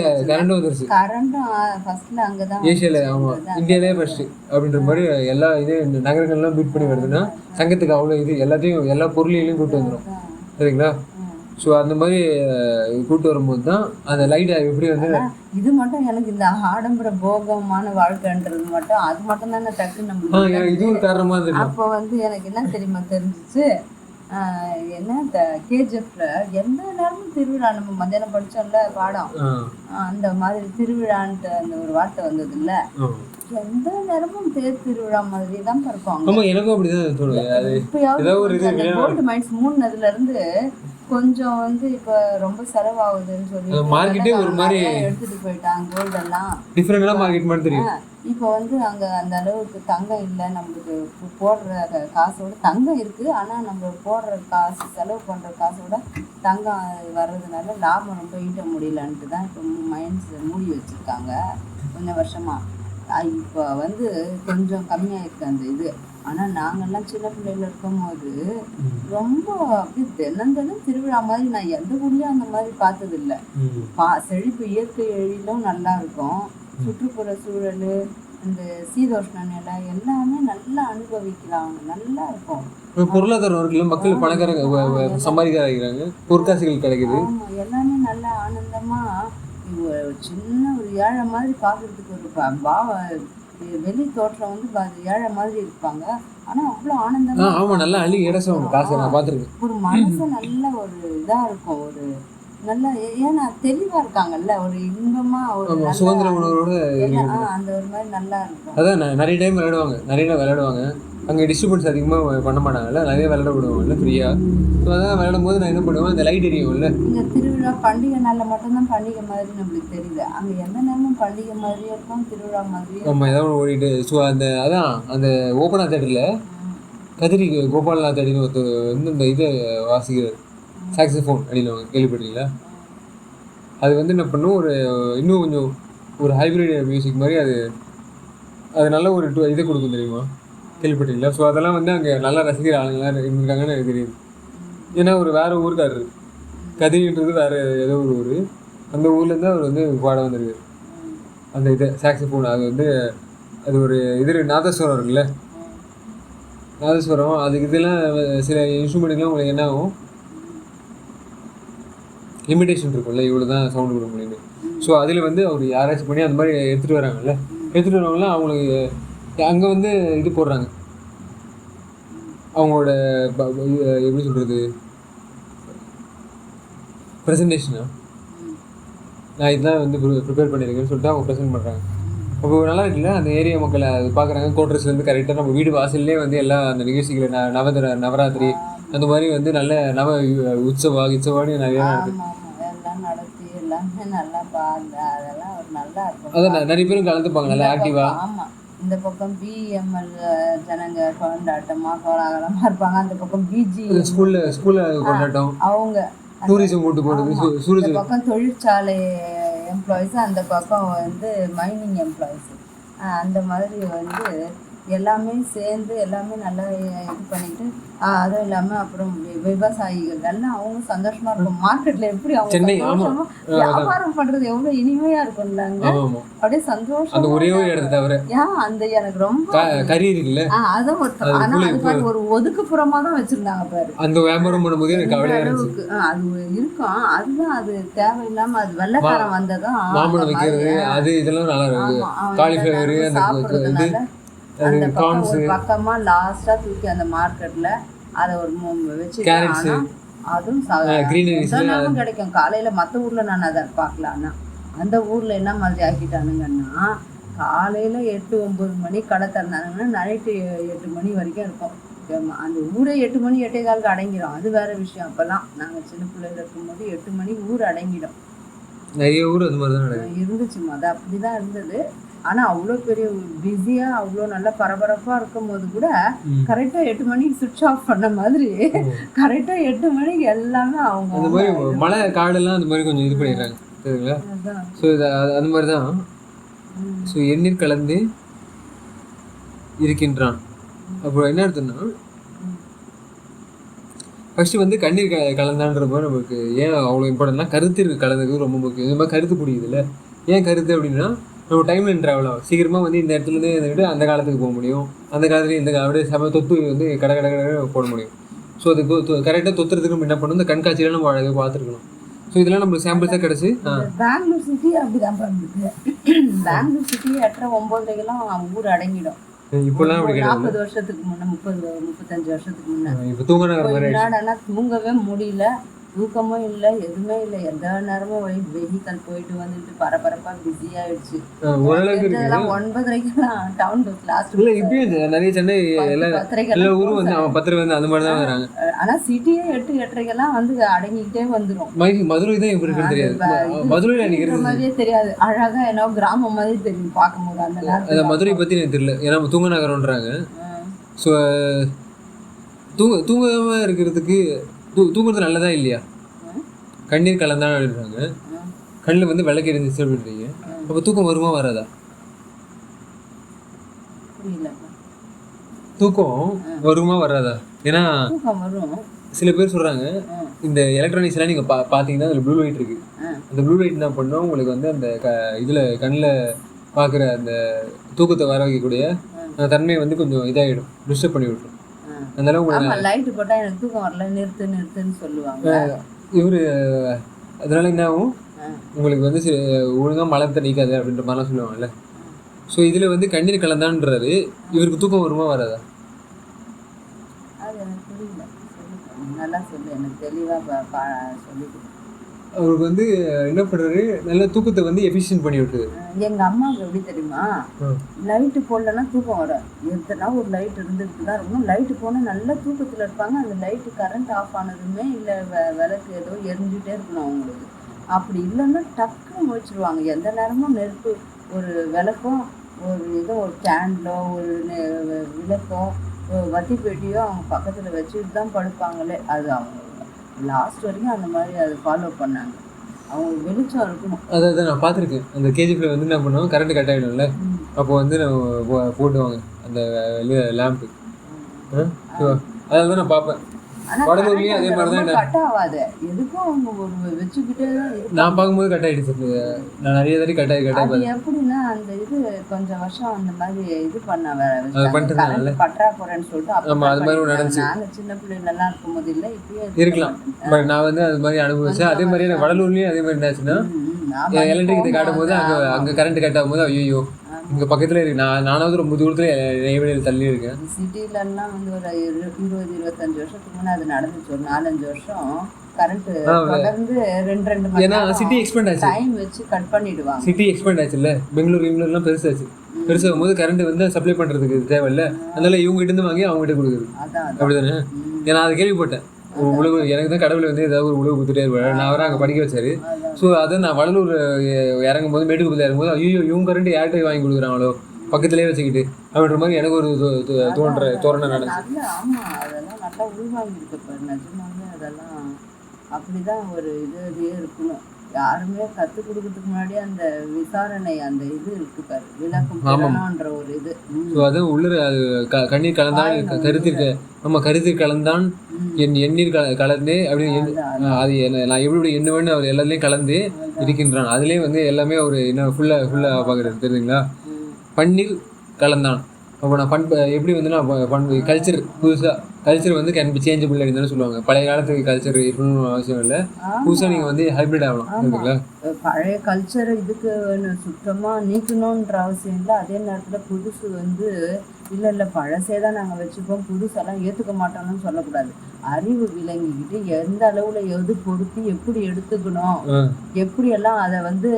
A: வந்துருச்சு.
B: கரண்ட்டும் ஃபர்ஸ்ட்ல அங்கே தான்
A: ஏஷியாவில், ஆமாம் இந்தியாவிலே ஃபர்ஸ்ட் அப்படின்ற மாதிரி எல்லா இது நகரங்கள்லாம் பீட் பண்ணி வருதுன்னா தங்கத்துக்கு அவ்வளோ இது எல்லாத்தையும் எல்லா பொருளையும் கூப்பிட்டு வந்துடும் சரிங்களா. ஸோ அந்த மாதிரி கூப்பிட்டு வரும்போது தான் அந்த லைட்டை எப்படி வந்து
B: இது மட்டும் எனக்கு இந்த ஆடம்பர போகமான வாழ்க்கைன்றது மட்டும் அது மட்டும் தானே டக்கு நம்ம
A: இது ஒரு காரணமாக இருந்தது.
B: அப்போ வந்து எனக்கு என்ன தெரியுமா தெரிஞ்சிச்சு, என்ன இந்த கேஜிஎஃப்ல எந்த நேரமும் திருவிழா, நம்ம மத்தியானம் படிச்சோம்ல பாடம், அந்த மாதிரி திருவிழான்ட்டு அந்த ஒரு வார்த்தை வந்தது இல்ல, எந்த நேரமும் தேர் திருவிழா மாதிரி தான் இருப்பாங்க.
A: எனக்கும் அப்படிதான் தோணுது.
B: இப்பயாவது கோல்டு மைன்ஸ் மூணுனதுல இருந்து கொஞ்சம் வந்து இப்ப ரொம்ப செலவாகுதுன்னு சொல்லி
A: மார்க்கெட்டே ஒரு மாதிரி
B: எடுத்துட்டு போயிட்டாங்க கோல்டெல்லாம்.
A: டிஃபரெண்டா மார்க்கெட் மாதிரி தெரியும்.
B: இப்போ வந்து அங்க அந்த அளவுக்கு தங்கம் இல்லை, நம்மளுக்கு போடுற காசோட தங்கம் இருக்கு, ஆனா நம்ம போடுற காசு செலவு பண்ற காசோட தங்கம் வர்றதுனால லாபம் ரொம்ப ஈட்ட முடியலன்ட்டு தான் இப்போ மைண்ட்ஸ் மூடி வச்சிருக்காங்க கொஞ்சம் வருஷமா. இப்போ வந்து கொஞ்சம் கம்மியாயிருக்கு அந்த இது. ஆனால் நாங்கள்லாம் சின்ன பிள்ளைகள் இருக்கும்போது ரொம்ப அப்படியே தினம் திருவிழா மாதிரி நான் எந்த ஊர்லேயும் அந்த மாதிரி பார்த்ததில்லை. செழிப்பு இயற்கை எழிலும் நல்லா இருக்கும், சுற்றுப்புற சூழல், இந்த சீதோஷ்ண நிலை எல்லாமே நல்லா அனுபவிக்கலாம், நல்லா இருக்கும்.
A: பொருளாதாரம் இருக்குல்ல, மக்கள் பணக்காரங்க சம்பாதிக்கிறாங்க, பொற்காசுகள் கிடைக்குது,
B: எல்லாமே நல்லா ஆனந்தமா. சின்ன ஒரு ஏழை மாதிரி பார்க்கறதுக்கு ஒரு வெளி தோற்றம் வந்து ஏழை மாதிரி இருப்பாங்க, ஆனா அவ்வளவு ஆனந்தமா
A: நல்லா அள்ளி காசு நான் பார்த்துருக்கேன்.
B: ஒரு மனசு நல்ல ஒரு இதா இருக்கும், ஒரு நல்ல ஏன்னா தெளிவா இருக்காங்கல்ல, ஒரு இன்பமா ஒரு
A: சுதந்திர உணர்வோட
B: அந்த ஒரு மாதிரி நல்லா இருக்கும்.
A: அதான் நிறைய டைம் விளையாடுவாங்க. அங்கே டிஸ்ட்ரிபியூட்ஸ் அதிகமாக பண்ண மாட்டாங்கல்ல, நிறைய விளையாட விடுவாங்கல்ல ஃப்ரீயாக. ஸோ அதான் விளையாடும் போது நான் என்ன பண்ணுவேன், அந்த லைட் எரியும்ல.
B: இங்கே திருவிழா பண்டிகை நாளில் மட்டும்தான் பண்டிகை மாதிரி நம்மளுக்கு தெரியுது, அங்கே எந்த நேரமும் பண்டிகை மாதிரியே இருக்கும், திருவிழா மாதிரியே.
A: ஆமாம், ஏதாவது ஓடிட்டு. ஸோ அந்த ஓப்பனா தேட்டரில் கதிரி கோபால்நாத் அப்படின்னு ஒருத்தர் வந்து இந்த இதை வாசிக்கிறார், சாக்ஸிஃபோன் அடினவங்க, கேள்விப்பட்டீங்களா? அது வந்து என்ன பண்ணும், இன்னும் கொஞ்சம் ஒரு ஹைப்ரிட் மியூசிக் மாதிரி அது நல்ல ஒரு இதை கொடுக்கும், தெரியுமா? கேள்விப்பட்டீங்களா? ஸோ அதெல்லாம் வந்து அங்கே நல்லா ரசிக்கிற ஆளுங்களாம் இருந்திருக்காங்கன்னு எனக்கு தெரியுது. ஏன்னா வேற ஊருக்காரரு, கதிரின்றது வேற ஏதோ ஒரு ஊர், அந்த ஊர்லேருந்து அவர் வந்து பாட வந்திருக்கு அந்த இதை சாக்ஸிஃபோன். அது ஒரு நாதஸ்வரம் இருக்குல்ல, நாதஸ்வரம். அதுக்கு இதெல்லாம் சில இன்ஸ்ட்ருமெண்ட்டுக்கெலாம் உங்களுக்கு என்ன ஆகும், லிமிடேஷன் இருக்கும்ல, இவ்வளோ தான் சவுண்டு கொடுக்க முடியுது. ஸோ அதில் வந்து அவர் யாராச்சும் பண்ணி அந்த மாதிரி எடுத்துகிட்டு வராங்கல்ல, எடுத்துகிட்டு வரவங்களாம் அவங்களுக்கு அங்கே வந்து இது போடுறாங்க, அவங்களோட எப்படி சொல்கிறது, ப்ரெசன்டேஷனா, நான் இதெல்லாம் வந்து ப்ரிப்பேர் பண்ணியிருக்கேன்னு சொல்லிட்டு அவங்க ப்ரெசென்ட் பண்ணுறாங்க. அப்போ நல்லா இருக்குல்ல, அந்த ஏரியா மக்களை அது பார்க்குறாங்க. கோட்ரஸ்லேருந்து கரெக்டாக நம்ம வீடு வாசல்லே வந்து எல்லா அந்த நிகழ்ச்சிகளை நவராத்திரி அந்த மாதிரி வந்து நல்ல உற்சவான்னு நிறையா நடக்குது. அதான் நிறைய பேரும் கலந்துப்பாங்க, நல்லா ஆக்டிவா.
B: இந்த பக்கம் பிஎம்எல் ஜனங்க கொண்டாட்டமா கோலாகலமா இருப்பாங்க, அந்த பக்கம் பிஜி
A: ஸ்கூல்ல கொண்டாட்டம்,
B: அவங்க
A: டூரிசம் கூட்டு போகிறது,
B: இந்த பக்கம் தொழிற்சாலை எம்ப்ளாயிஸ், அந்த பக்கம் வந்து மைனிங் எம்ப்ளாயிஸ், அந்த மாதிரி வந்து எல்லாமே சேர்ந்து எல்லாமே நல்லா இது பண்ணிட்டு, அதுவும் இல்லாமல் அப்புறம் விவசாயிகள் எல்லாம் அவங்க சந்தோஷமா இருக்கும். மார்க்கெட்ல எப்படி அவங்க வியாபாரம் பண்றது எவ்வளவு இனிமையா இருக்கும்ல, அப்படியே சந்தோஷம்.
A: ஒரே ஒரு இடத்த தவிர
B: அந்த எனக்கு ரொம்ப
A: கறி இருக்குல்ல,
B: அதான் ஆனா அது ஒரு ஒதுக்குப்புறமா தான் வச்சிருந்தாங்க பாரு.
A: அந்த வியாபாரம் பண்ணும்போது எனக்கு கவலையா இருந்துச்சு.
B: அது இருக்கும், அதுதான் அது தேவையில்லாம அது வெள்ளைக்காரன் வந்ததும்
A: மாம்பழம் வைக்கிறது, அது இதெல்லாம் நல்லா இருக்கு. காலிஃபிளவர், அந்த
B: அந்த பக்கம் ஒரு பக்கமா லாஸ்டா தூக்கி அந்த மார்க்கெட்ல அதை ஒரு வச்சு, அதுவும் கிடைக்கும் காலையில. மற்ற ஊர்ல நான் அதை பார்க்கல, ஆனா அந்த ஊர்ல என்ன மாதிரி ஆக்கிட்டானுங்கன்னா, காலையில 8-9 மணி கடை திறந்தானுங்கன்னா நைட்டு 8 மணி வரைக்கும் இருக்கும். அந்த ஊரே 8 மணி 8:15 அடங்கிடும். அது வேற விஷயம். அப்பெல்லாம் நாங்க சின்ன பிள்ளைல இருக்கும்போது 8 மணி ஊர் அடங்கிடும்.
A: நிறைய ஊர் அது மாதிரி தான்
B: இருந்துச்சு, அது அப்படிதான் இருந்தது. ஆனா அவ்வளோ பெரிய பிஸியா அவ்வளோ நல்லா பரபரப்பா இருக்கும் போது கூட கரெக்டா 8 மணிக்கு சுவிட்ச் ஆஃப் பண்ண மாதிரி கரெக்டா 8 மணிக்கு எல்லாமே அவங்க
A: அந்த மாதிரி மழை காடெல்லாம் அந்த மாதிரி கொஞ்சம் இது பண்ணிடுறாங்க, சரிங்களா? ஸோ அது மாதிரி தான். ஸோ எண்ணீர் கலந்து இருக்கின்றான். அப்புறம் என்ன அர்த்தம்னா, ஃபர்ஸ்ட் வந்து கண்ணீர் கலந்தான்றப்போ நமக்கு ஏன் அவ்வளோ இம்பார்ட்டன்ட்னா, கருத்து கலந்தது ரொம்ப முக்கியம். இந்த மாதிரி கருத்து பிடிக்குதுல்ல, ஏன் கருத்து அப்படின்னா, நம்ம டைம்லைன் ட்ராவல் ஆகும். சீக்கிரமாக வந்து இந்த இடத்துலேருந்து இந்த விட அந்த காலத்துக்கு போக முடியும், அந்த காலத்துலேயும் இந்த அப்படியே தொத்து வந்து கடை போட முடியும். ஸோ அது கரெக்டாக தொத்துறதுக்கு நம்ம என்ன பண்ணணும், இந்த கண்காட்சியெல்லாம் நம்ம அழகாக பார்த்துருக்கணும். ஸோ இதெல்லாம் நம்மளுக்கு சாம்பிள்ஸாக கிடச்சி.
B: பெங்களூர் சிட்டி அப்படிதான் இருந்துச்சு. பெங்களூர் சிட்டி 8:30-9 ஊர் அடங்கிடும்.
A: இப்போலாம் அப்படி கிடையாது.
B: 40 வருஷத்துக்கு முன்னே, 30-35 வருஷத்துக்கு முன்னே
A: இப்போ தூங்க நகர் மாதிரி
B: தூங்கவே முடியல, தூக்கமும் இல்லை, எதுவுமே இல்லை. எந்த நேரமும் வெஹிக்கல் போயிட்டு வந்துட்டு பரபரப்பா பிஸி ஆயிடுச்சு.
A: ஓரளவுக்கு
B: 9:30க்கெல்லாம் டவுன் பஸ் லாஸ்ட்
A: இல்லை. இப்பயும் நிறைய சென்னை எல்லா ஊரும் வந்து 10 வந்து அந்த மாதிரி தான் வராங்க.
B: ஆனா சிட்டியே 8-8:30க்கெல்லாம் வந்து அடங்கிக்கிட்டே வந்துடும்.
A: மதுரை தான் இப்படி இருக்குன்னு தெரியாது. மதுரையில் நிற்கிறது
B: மாதிரியே தெரியாது, அழகா என்ன கிராமம் மாதிரி தெரியும் பார்க்கும்போது. அந்த நேரத்தில்
A: மதுரை பற்றி எனக்கு தெரியல, ஏன்னா தூங்க நகரம்ன்றாங்க. ஸோ தூங்காம இருக்கிறதுக்கு தூங்குறது நல்லதா இல்லையா? கண்ணீர் கலந்தான் அப்படின்றாங்க. கண்ணில் வந்து விளக்கு இருந்துச்சு அப்படின்றீங்க. அப்போ தூக்கம் வருமா வராதா? தூக்கம் வருமா வராதா? ஏன்னா சில பேர் சொல்றாங்க, இந்த எலக்ட்ரானிக்ஸ் எல்லாம் நீங்க பாத்தீங்கன்னா அதுல ப்ளூ லைட் இருக்கு. அந்த ப்ளூ லைட் என்ன பண்ணோம், உங்களுக்கு வந்து அந்த இதுல கண்ணில் பாக்குற அந்த தூக்கத்தை வர வைக்கக்கூடிய தன்மையை வந்து கொஞ்சம் இதாகிடும், டிஸ்டர்ப் பண்ணி விட்டுரும். அதனால உங்களுக்கு
B: லைட் போட்டா எனக்கு தூக்கம் வரல, நிறுத்துன்னு சொல்லுவாங்க
A: இவரு. அதனால என்ன ஆகும், உங்களுக்கு வந்து ஒழுங்கா மலத்தை நீக்காது அப்படின்ற மாதிரிலாம் சொல்லுவாங்கல்ல. ஸோ இதுல வந்து கண்ணீர் கலந்தான்றாரு, இவருக்கு தூக்கம் வருமா வராதா?
B: அது எனக்கு புரியல, நல்லா சொல்லு, எனக்கு தெளிவா சொல்லி.
A: அவருக்கு வந்து என்ன பண்றாரு, நல்ல தூக்கத்தை வந்து எஃபிஷியன்ட் பண்ணி விட்டுரு.
B: எங்க அம்மாவுக்கு எப்படி தெரியுமா, லைட்டு போடலன்னா தூக்கம் வராது. எத்தனா ஒரு லைட் இருந்துட்டு தான் இருக்கணும். லைட்டு போனால் நல்லா தூக்கத்தில் இருப்பாங்க. அந்த லைட்டு கரண்ட் ஆஃப் ஆனதுமே இல்லை விளக்கு ஏதோ எரிஞ்சுட்டே இருக்கணும் அவங்களுக்கு. அப்படி இல்லைன்னா டக்குன்னு முடிச்சிருவாங்க. எந்த நேரமும் நெருப்பு, ஒரு விளக்கோ, ஒரு கேண்டோ, ஒரு விளக்கோ, வத்தி பெட்டியோ அவங்க பக்கத்தில் வச்சுட்டு தான் படுப்பாங்களே. அது அவங்க லாஸ்ட் வரைக்கும் அந்த மாதிரி அதை ஃபாலோ பண்ணாங்க. அவங்களுக்கு வெளிச்சம் இருக்கணும்.
A: அதான் நான் பார்த்துருக்கேன். அந்த கேஜிஃபில் வந்து என்ன பண்ணுவோம், கரண்ட் கட் ஆகிடும்ல, அப்போ வந்து நம்ம போட்டுவாங்க அந்த லேம்பு. அதான் நான் பார்ப்பேன். வடலூர்லேயும் அதே மாதிரி தான்.
B: கட் ஆகாது, எதுக்கும் அவங்க ஒரு வச்சுக்கிட்டே தான்.
A: நான் பார்க்கும்போது கட் ஆகிடுச்சு. நான் நிறைய தடவை கட் ஆகி
B: எப்படின்னா அந்த இது கொஞ்சம் வருஷம் அந்த மாதிரி இது பற்றாக்குறைன்னு சொல்லிட்டு
A: அது மாதிரி நடந்துச்சு.
B: நாங்கள் சின்ன பிள்ளைங்களெல்லாம் இருக்கும்போது இல்லை, இப்பயும்
A: இருக்கலாம். பட் நான் வந்து அது மாதிரி அனுபவிச்சேன். அதே மாதிரி எனக்கு வடலூர்லேயும் அதே மாதிரி என்னாச்சுன்னா, எலக்ட்ரிக் இதை காட்டும் போது அங்கே கரண்ட் கட் ஆகும் போது ஐயோ இங்கே பக்கத்தில் இருக்கு. நானாவது ரொம்ப தூரத்தில் நெய்வேலியில் தள்ளி இருக்கேன்.
B: சிட்டிலலாம் வந்து ஒரு 20-25 வருஷத்துக்கு முன்னே அது நடந்துச்சு. ஒரு 4-5 வருஷம் கரண்ட் தொடர்ந்து 2 மணி நேரம்
A: சிட்டி எக்ஸ்பெண்ட் ஆச்சு,
B: டைம் வச்சு கட் பண்ணிடுவாங்க.
A: சிட்டி எக்ஸ்பெண்ட் ஆச்சுல்ல, பெங்களூர்லாம் பெருசாச்சு. பெருசாகும் போது கரண்ட் வந்து சப்ளை பண்ணுறதுக்கு தேவையில்ல, அதனால இவங்க கிட்ட இருந்து வாங்கி அவங்க கிட்ட கொடுக்குறது. அப்படிதானே? ஏன்னா அதை கேள்விப்பட்டேன். உழவு எனக்கு தான் கடவுள் வந்து ஏதாவது ஒரு உழவு கொடுத்துட்டே இருப்பாரு. நான் வர அங்கே படிக்க வச்சாரு. ஸோ அதை நான் வடலூர் இறங்கும் போது, மேட்டுக்குப்பத்தில் இறங்கும்போது ஐயோ இவங்க கரண்ட் யார்கிட்ட வாங்கி கொடுக்குறாங்களோ பக்கத்துலேயே வச்சுக்கிட்டு அப்படின்ற மாதிரி எனக்கு ஒரு தோரணை நடந்துச்சு.
B: ஆமாம், அதெல்லாம் நல்லா உள்வாங்கிருக்கு நிஜமாவே. அதெல்லாம் அப்படிதான் ஒரு இதுலேயே இருக்கணும். யாருமே கற்றுக் கொடுக்கறதுக்கு முன்னாடியே அந்த விசாரணை, அந்த இது இருக்கு பாரு, விளக்கம்ன்ற ஒரு இது.
A: ஸோ அது உள்ள அது கண்ணீர் கலந்தான், கருத்தீர் கலந்தான், என் எண்ணீர் கலந்தே அப்படின்னு அது நான் எப்படி எண்ணுவேன்னு அவர் எல்லாத்துலேயும் கலந்து இருக்கின்றான். அதுலேயே வந்து எல்லாமே அவர் என்ன ஃபுல்லாக பார்க்குறது தெரியுதுங்களா. பன்னீர் கலந்தான். அப்போ நான் எப்படி வந்து நான் கல்ச்சர் கல்ச்சர் வந்து கேன் பி சேஞ்சபிள் அப்படின்னு தானே சொல்லுவாங்க. பழைய காலத்துக்கு கல்ச்சர் இருக்கணும்னு அவசியம் இல்லை, புதுசாக நீங்கள் வந்து ஹைப்ரிட் ஆகலாம். சரிங்களா?
B: பழைய கல்ச்சரை இதுக்கு சுத்தமாக நீக்கணுன்ற அவசியம் இல்லை. அதே நேரத்தில் புதுசு வந்து இல்லை பழசே தான் நாங்கள் வச்சுப்போம், புதுசெல்லாம் ஏற்றுக்க மாட்டோம்னு சொல்லக்கூடாது. அறிவு விளங்கிக்கிட்டு எந்த அளவில் எது பொருத்தி எப்படி எடுத்துக்கணும், எப்படியெல்லாம் அதை வந்து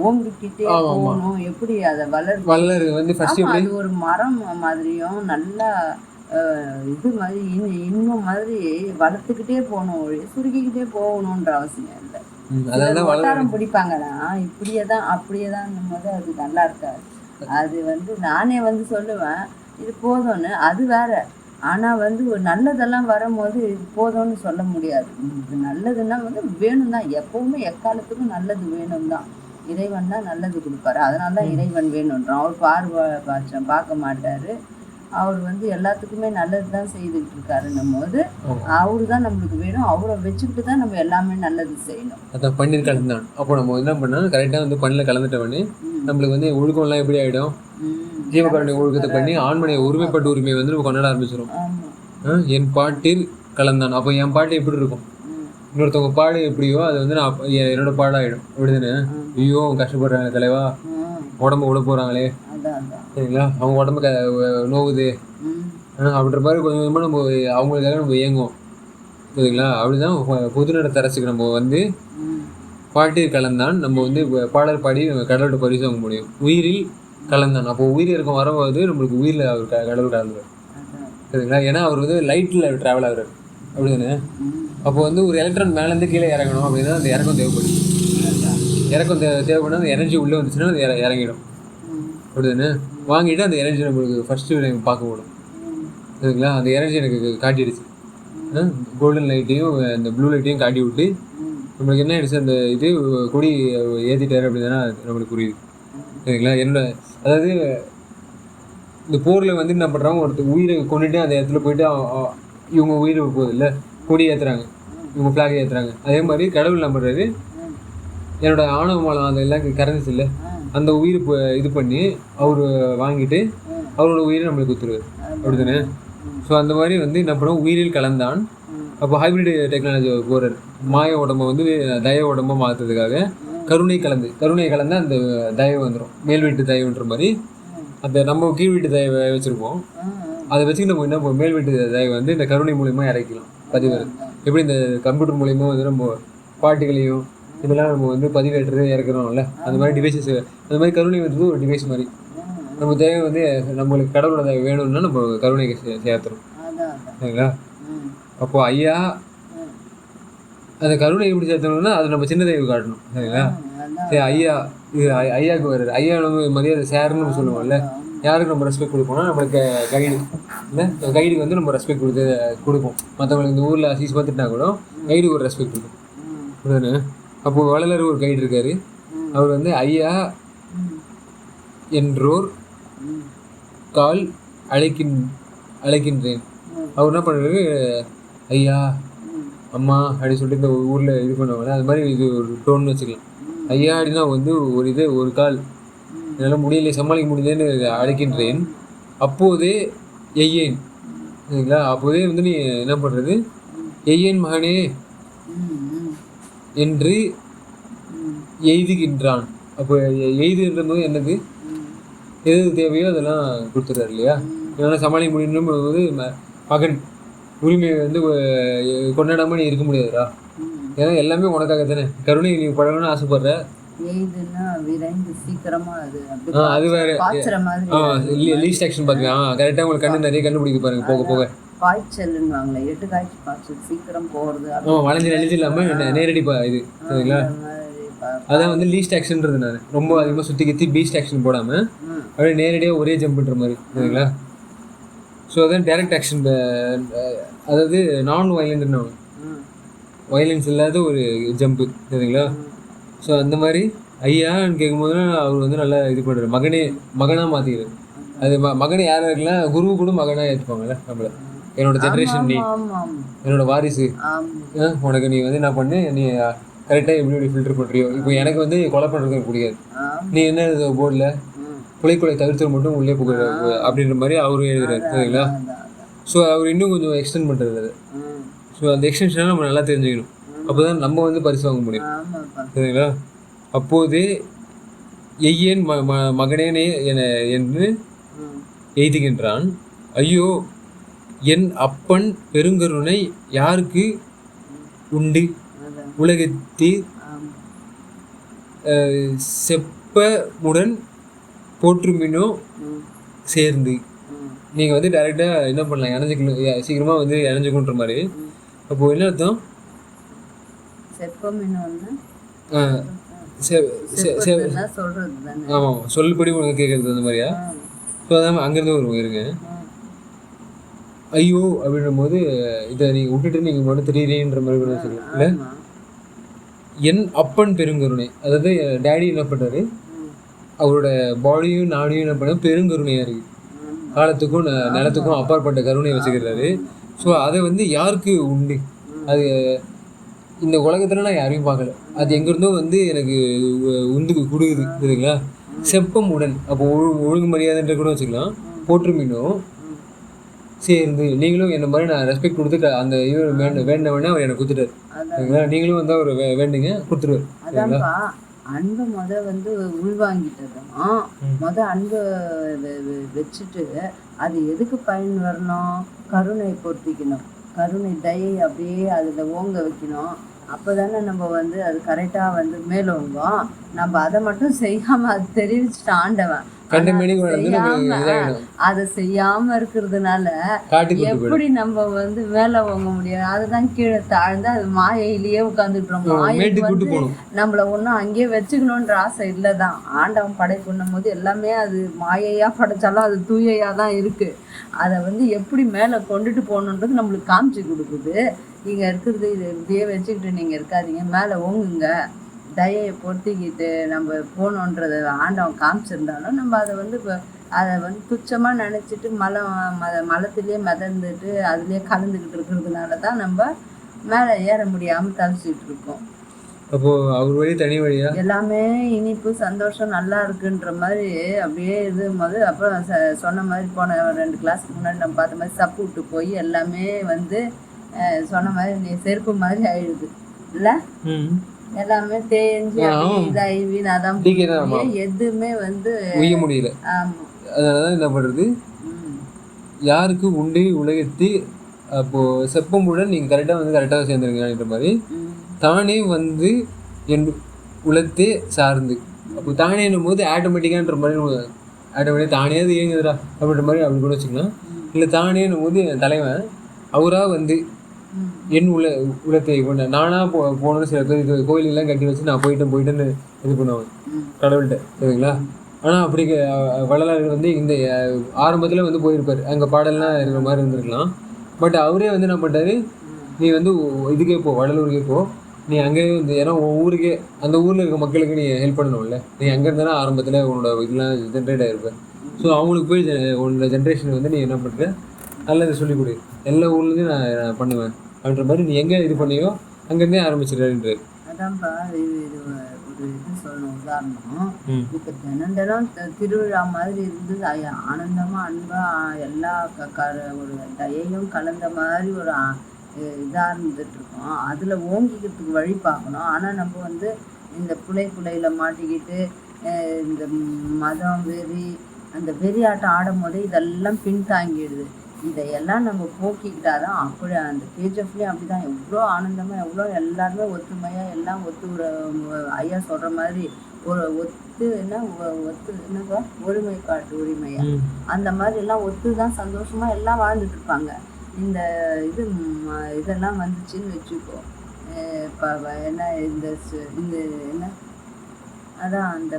B: ஓங்கிக்கிட்டே போகணும், எப்படி அதை வளர் வந்து அது ஒரு மரம் மாதிரியும் நல்லா இது மாதிரி இன்னும் மாதிரி வளர்த்துக்கிட்டே போகணும், சுருக்கிக்கிட்டே போகணுன்ற அவசியம் இல்லை. வட்டாரம் பிடிப்பாங்கன்னா இப்படியே தான் அப்படியே தான் போது அது நல்லா இருக்காது. அது வந்து நானே வந்து சொல்லுவேன் இது போதும்னு, அது வேற. ஆனால் வந்து ஒரு நல்லதெல்லாம் வரும்போது இது போதும்னு சொல்ல முடியாது. இது நல்லதுன்னா வந்து வேணும் தான், எப்பவுமே எக்காலத்துக்கும் நல்லது வேணும் தான். இறைவன் தான் நல்லது கொடுப்பாரு, அதனால தான் இறைவன் வேணுன்றான். அவர் பார்க்க மாட்டாரு. அவர் வந்து எல்லாத்துக்குமே நல்லது தான் செய்துக்கிட்டு இருக்காருன்னும் போது அவரு தான் நம்மளுக்கு வேணும். அவரை வச்சுக்கிட்டு தான் நம்ம எல்லாமே நல்லது செய்யணும்.
A: அதான் பன்னீர் கலந்தான். அப்போ நம்ம என்ன பண்ணாலும் கரெக்டாக வந்து பண்ணில் கலந்துட்டவொடனே நம்மளுக்கு வந்து ஒழுக்கம்லாம் எப்படி ஆகிடும், ஜீவகாருண்ய ஒழுக்கத்தை பண்ணி ஆண்மனைய ஒருமைப்பட்ட உரிமையை வந்து நம்ம கொண்டாட ஆரம்பிச்சிடும். என் பாட்டில் கலந்தான். அப்போ என் பாட்டு எப்படி இருக்கும், இன்னொருத்தவங்க பாடு எப்படியோ அது வந்து நான் என்னோட பாடாயிடும். அப்படிதானே? ஐயோ அவங்க கஷ்டப்படுறாங்க தலைவா, உடம்பு விட போறாங்களே, சரிங்களா, அவங்க உடம்பு நோவுது அப்படின்ற மாதிரி கொஞ்சம் கொஞ்சமாக நம்ம அவங்களுக்காக நம்ம இயங்குவோம், சரிங்களா. அப்படிதான் பொதுநட தரசுக்கு நம்ம வந்து பாட்டில் கலந்தான் நம்ம வந்து பாடல் பாடி கடவுள்கிட்ட பரிசு வாங்க முடியும். உயிரில் கலந்தான், அப்போ உயிர் இருக்கும் வரும்போது நம்மளுக்கு உயிரில் அவர் கடவுள் கலந்துருவார், சரிங்களா. ஏன்னா அவர் வந்து லைட்டில் ட்ராவல் ஆகுறாரு, அப்படிதானே. அப்போ வந்து ஒரு எலக்ட்ரான் மேலேருந்து கீழே இறங்கணும் அப்படின்னா அந்த இறக்கம் தேவைப்படுது. இறக்கம் தேவைப்படுனா அந்த எனர்ஜி உள்ளே வந்துச்சுன்னா அது இறங்கிடும், அப்படிதானே. வாங்கிட்டு அந்த எனர்ஜி நம்மளுக்கு ஃபஸ்ட்டு பார்க்க போடும், சரிங்களா. அந்த எனர்ஜி எனக்கு காட்டிடுச்சு. கோல்டன் லைட்டையும் அந்த ப்ளூ லைட்டையும் காட்டி விட்டு நம்மளுக்கு என்ன ஆயிடுச்சு, அந்த இது கொடி ஏற்றிட்டாரு அப்படின்னா நம்மளுக்கு புரியுது, சரிங்களா. என்னோட அதாவது இந்த போரில் வந்து என்ன பண்ணுறாங்க, ஒருத்தர் உயிரை கொண்டுட்டு அந்த இடத்துல போயிட்டு இவங்க உயிர் போகுது இல்லை, கொடி ஏற்றுறாங்க, இவங்க ஃப்ளாக் ஏற்றுறாங்க. அதே மாதிரி கடவுள் என்ன பண்ணுறாரு, என்னோட ஆணவ மாலம் அந்த எல்லாம் கறந்துச்சு இல்லை, அந்த உயிர் இது பண்ணி அவர் வாங்கிட்டு அவரோட உயிரை நம்மளுக்கு கொடுத்துருவாரு, அப்படிதானே. ஸோ அந்த மாதிரி வந்து என்ன பண்ணுவோம், உயிரில் கலந்தான். அப்போ ஹைப்ரிட் டெக்னாலஜி போகிறார், மாய உடம்பை வந்து தயவு உடம்பை மாற்றுறதுக்காக கருணை கலந்து அந்த தயவு வந்துடும், மேல் வீட்டு தயவுன்ற மாதிரி. அந்த நம்ம கீழ் வீட்டு தயவை வச்சுருப்போம், அதை வச்சுக்கிட்டு நம்ம என்ன மேல் வீட்டு தயவு வந்து இந்த கருணை மூலியமாக இறக்கலாம் பதிவேறு. எப்படி இந்த கம்ப்யூட்டர் மூலியமாக வந்து நம்ம பாட்டுகளையும் இதெல்லாம் நம்ம வந்து பதிவேற்று இறக்குறோம்ல, அந்த மாதிரி டிவைசஸ், அந்த மாதிரி கருணை வந்து ஒரு டிவைஸ் மாதிரி. நம்ம தேவை வந்து நம்மளுக்கு கடவுளோட தேவை வேணும்னா நம்ம கருணைக்கு சேர்த்துறோம், சரிங்களா. அப்போது ஐயா அந்த கருணை எப்படி சேர்த்தணும்னா அது நம்ம சின்ன தெய்வம் காட்டணும், சரிங்களா. சரி, ஐயா இது ஐயாவுக்கு வருது, ஐயா நம்ம மரியாதை சேர்ன்னு நம்ம சொல்லுவோம்ல, யாருக்கு நம்ம ரெஸ்பெக்ட் கொடுப்போம்னா நம்மளுக்கு கைடு இல்லை, கைடுக்கு வந்து நம்ம ரெஸ்பெக்ட் கொடுப்போம். மற்றவங்களுக்கு இந்த ஊரில் அசீஸ் பார்த்துட்டா கூட கைடுக்கு ஒரு ரெஸ்பெக்ட் கொடுக்கும், அப்படிதானே. அப்போது வள்ளலர் ஒரு கைடு இருக்கார், அவர் வந்து ஐயா என்றோர் கால் அழைக்கின்றேன். அவர் என்ன பண்ணுறாரு, ஐயா அம்மா அப்படின்னு சொல்லிட்டு இந்த ஊரில் இது பண்ணுவாங்கல்ல, அது மாதிரி இது ஒரு டோன் வச்சுக்கலாம். ஐயா அப்படின்னா வந்து ஒரு கால் என்னால் முடியலை, சமாளிக்க முடியலன்னு அழைக்கின்றேன், அப்போதே எய்யேன், சரிங்களா. அப்போதே வந்து நீ என்ன பண்ணுறது, எய்யேன் மகனே என்று எய்துகின்றான். அப்போ எய்துன்றது என்னது, எது தேவையோ அதெல்லாம் கொடுத்துட்றாரு இல்லையா. என்னால் சமாளிக்க முடியணும் போது மகன் உரிமையை வந்து கொண்டாடாமல் நீ இருக்க முடியாதுடா, ஏன்னா எல்லாமே உனக்காக தானே, கருணை நீ பழகணும்னு ஆசைப்படுற. அது வேற லீஸ்ட் ஆக்ஷன் பாத்தீங்க, கரெக்டா உங்களுக்கு கண்ணு நிறைய கண்டுபிடிக்க பாருங்க போக போக. வளைஞ்சு நெளிஞ்சு இல்லாம நேரடி இது, சரிங்களா. அதான் வந்து லீஸ்ட் ஆக்ஷன்றது, நான் ரொம்ப அதிகமாக சுற்றி கத்தி பீஸ்ட் ஆக்ஷன் போடாமல் அப்படியே நேரடியாக ஒரே ஜம்ப் பண்ணுற மாதிரி, சரிங்களா. ஸோ அதான் டைரக்ட் ஆக்ஷன், அதாவது நான் வயலண்ட்னு வயலன்ஸ் இல்லாத ஒரு ஜம்ப்பு, சரிங்களா. ஸோ அந்த மாதிரி ஐயான்னு கேட்கும்போது அவர் வந்து நல்லா இது பண்ணுறாரு, மகனாக மாற்றிக்கிறார். அது மகனை யாராக இருக்கலாம், குருவு கூட மகனாக ஏற்றுப்பாங்கல்ல நம்மளை, என்னோட ஜென்ரேஷன் நீ, என்னோட வாரிசு, உனக்கு நீ வந்து என்ன பண்ணு, நீ கரெக்டாக எப்படி ஃபில்டர் பண்ணுறியோ. இப்போ எனக்கு வந்து கொலை பண்ணுறது பிடிக்காது, நீ என்ன போர்டில் கொலை தவிர்த்து மட்டும் உள்ளே போகிற அப்படின்ற மாதிரி அவரு எழுதுறாரு, சரிங்களா. ஸோ அவர் இன்னும் கொஞ்சம் எக்ஸ்டெண்ட் பண்ணுறது அது. ஸோ அந்த எக்ஸ்டென்ஷனை நம்ம நல்லா தெரிஞ்சுக்கணும், அப்போ தான் நம்ம வந்து பரிசு வாங்க முடியும், சரிங்களா. அப்போதே எய்யேன் மகனேனே என்று எய்துகின்றான், ஐயோ என் அப்பன் பெருங்கருணை யாருக்கு உண்டு உலகத்தில் செப்பமுடன் போற்றுமினோ சேர்ந்து. நீங்கள் வந்து டைரெக்டாக என்ன பண்ணலாம், இணைஞ்சிக்கணும், சீக்கிரமாக வந்து இணைஞ்சிக்கணுன்ற மாதிரி. அப்போது என்ன அர்த்தம், ஆமாம் சொல்படி உனக்கு கேட்குறது அந்த மாதிரியா. ஸோ அதான் அங்கேருந்து ஒரு இருங்க, ஐயோ அப்படின்ற போது இதை நீங்கள் விட்டுட்டு நீங்கள் மட்டும் தெரியுறீன்ற மாதிரி கூட வச்சுக்கலாம் இல்லை. என் அப்பன் பெருங்கருணை, அதாவது டேடி என்ன பண்ணுறாரு, அவரோட பாடியும் நாடியும் என்ன பண்ண பெருங்கருணையாக இருக்குது, காலத்துக்கும் நிலத்துக்கும் அப்பாற்பட்ட கருணையை வச்சுக்கிறாரு. ஸோ அதை வந்து யாருக்கு உண்டு, அது இந்த உலகத்தில் நான் யாரையும் பார்க்கல, அது எங்கேருந்தோ வந்து எனக்கு உந்து கொடுக்குது, சரிங்களா. செப்பம் உடன், அப்போ ஒழுங்கு மரியாதைன்ற கூட வச்சுக்கலாம். போற்றுமினோ சேர்ந்து நீங்களும் என்ன மாதிரி நான் ரெஸ்பெக்ட் கொடுத்து அந்த இவர் வேண்டவனே அவர் எனக்கு கொடுத்துட்டாரு. சரிங்களா? நீங்களும் வந்து அவர் வேண்டுங்க கொடுத்துருவாரு.
B: அதான்ப்பா அன்பை வந்து உள்வாங்கிட்டதும் அன்பை வச்சுட்டு அது எதுக்கு பயன் வரணும்? கருணை பொருத்திக்கணும், கருணை தயை அப்படியே அதில் ஓங்க வைக்கணும். அப்போ தானே நம்ம வந்து அது கரெக்டாக வந்து மேலோங்கும். நம்ம அதை மட்டும் செய்யாமல் அது தெரிவிச்சுட்டு ஆண்டவன் அதை செய்யாம இருக்கிறதுனால எப்படி நம்ம வந்து மேல வாங்க முடியாது? அதுதான் கீழே தாழ்ந்து அது மாயையிலேயே உட்காந்துட்டுறோம். மாயை வந்து நம்மள ஒன்றும் அங்கேயே வச்சுக்கணுன்ற ஆசை இல்லைதான். ஆண்டவன் படை பண்ணும் போது எல்லாமே அது மாயையா படைச்சாலும் அது தூயையா தான் இருக்கு. அதை வந்து எப்படி மேலே கொண்டுட்டு போகணுன்றது நம்மளுக்கு காமிச்சு கொடுக்குது. நீங்கள் இருக்கிறது இது இப்படியே வச்சுக்கிட்டு நீங்கள் இருக்காதீங்க, மேலே ஓங்குங்க, தயையை பொருத்திக்கிட்டு நம்ம போகணுன்றத ஆண்டவன் காமிச்சிருந்தாலும் நம்ம அதை வந்து அதை வந்து துச்சமாக நினச்சிட்டு மலத்திலே மிதந்துட்டு அதுலேயே கலந்துக்கிட்டு இருக்கிறதுனால தான் நம்ம மேலே ஏற முடியாமல் தவிச்சிட்டு இருக்கோம்.
A: அப்போது அவர் வழி தனி வழியா
B: எல்லாமே இனிப்பு சந்தோஷம் நல்லா இருக்குன்ற மாதிரி அப்படியே இது போது அப்புறம் சொன்ன மாதிரி போன 2 கிளாஸ்க்கு முன்னாடி நம்ம பார்த்த மாதிரி சப்பு விட்டு போய் எல்லாமே வந்து சொன்ன மாதிரி நீ செருப்பு மாதிரி ஆயிடுது இல்லை? எல்லாமே தேஞ்சு இதாகி அதான் எதுவுமே வந்து
A: உய்ய முடியல. அதனாலதான் என்ன பண்றது, யாருக்கு உண்டு உலகத்து அப்போ செப்பமுடன் நீங்க கரெக்டா வந்து கரெக்டாக சேர்ந்துருங்கன்ற மாதிரி தானே வந்து என் உலகத்தே சார்ந்து. அப்போ தானே என்னும் போது ஆட்டோமேட்டிக்கான்ற மாதிரி ஆட்டோமேட்டிக் தானே அது இயங்குதுடா அப்படின்ற மாதிரி அப்படி கூட வச்சுக்கலாம். இல்லை தானே என்னும் போது என் தலைவன் அவராக வந்து என் உலகத்தை கொண்ட நானாக போகணும்னு சில பேர் இது கோயிலெல்லாம் கட்டி வச்சு நான் போயிட்டேன்னு இது பண்ணுவாங்க கடவுள்கிட்ட. சரிங்களா? ஆனால் அப்படி வள்ளலார் வந்து இந்த ஆரம்பத்தில் வந்து போயிருப்பார், அங்கே பாடல்லாம் இருக்கிற மாதிரி இருந்திருக்கலாம். பட் அவரே வந்து என்ன பண்ணிட்டாரு, நீ வந்து இதுக்கே போ, வடலூருக்கே போ, நீ அங்கேயே வந்து ஏன்னா ஊருக்கே அந்த ஊரில் இருக்க மக்களுக்கு நீ ஹெல்ப் பண்ணணும்ல, நீ அங்கே இருந்தாலும் ஆரம்பத்தில் உன்னோட இதெல்லாம் ஜென்ரேட் ஆகிருப்பேன். ஸோ அவங்களுக்கு போய் உன்னோட ஜென்ரேஷனுக்கு வந்து நீ என்ன பண்ணுற, நல்லது சொல்லிக் கொடு, எல்லா ஊர்லேயும் நான் பண்ணுவேன் அப்படின்ற மாதிரி நீ எங்கே இது பண்ணியோ அங்கேருந்தே ஆரம்பிச்சிடுறாரு.
B: அதான்ப்பா இது ஒரு இது சொல்லணும் உதாரணம். இப்போ தினம் திருவிழா மாதிரி இருந்து ஆனந்தமாக அன்பாக எல்லா ஒரு தயையும் கலந்த மாதிரி ஒரு இதாக இருந்துகிட்ருக்கோம். அதில் ஓங்கிக்கிறதுக்கு வழி பார்க்கணும். ஆனால் நம்ம வந்து இந்த புலையில் மாட்டிக்கிட்டு இந்த மதம் வெறி அந்த வெறியாட்டம் ஆடும் போதே இதெல்லாம் பின்தாங்கிடுது. இதையெல்லாம் நம்ம போக்கிக்கிட்டாதான் அப்படி அந்த கேஜிஎஃப்லேயும் அப்படி தான் எவ்வளோ ஆனந்தமாக எவ்வளோ எல்லாருமே ஒற்றுமையாக எல்லாம் ஐயா சொல்கிற மாதிரி ஒரு என்னப்பா ஒருமை காட்டு உரிமையா அந்த மாதிரி எல்லாம் ஒத்து தான் சந்தோஷமாக எல்லாம் வாழ்ந்துட்டு இருப்பாங்க. இந்த இதெல்லாம் வந்துச்சுன்னு வச்சுக்கோ, இப்போ என்ன இந்த என்ன அதான் அந்த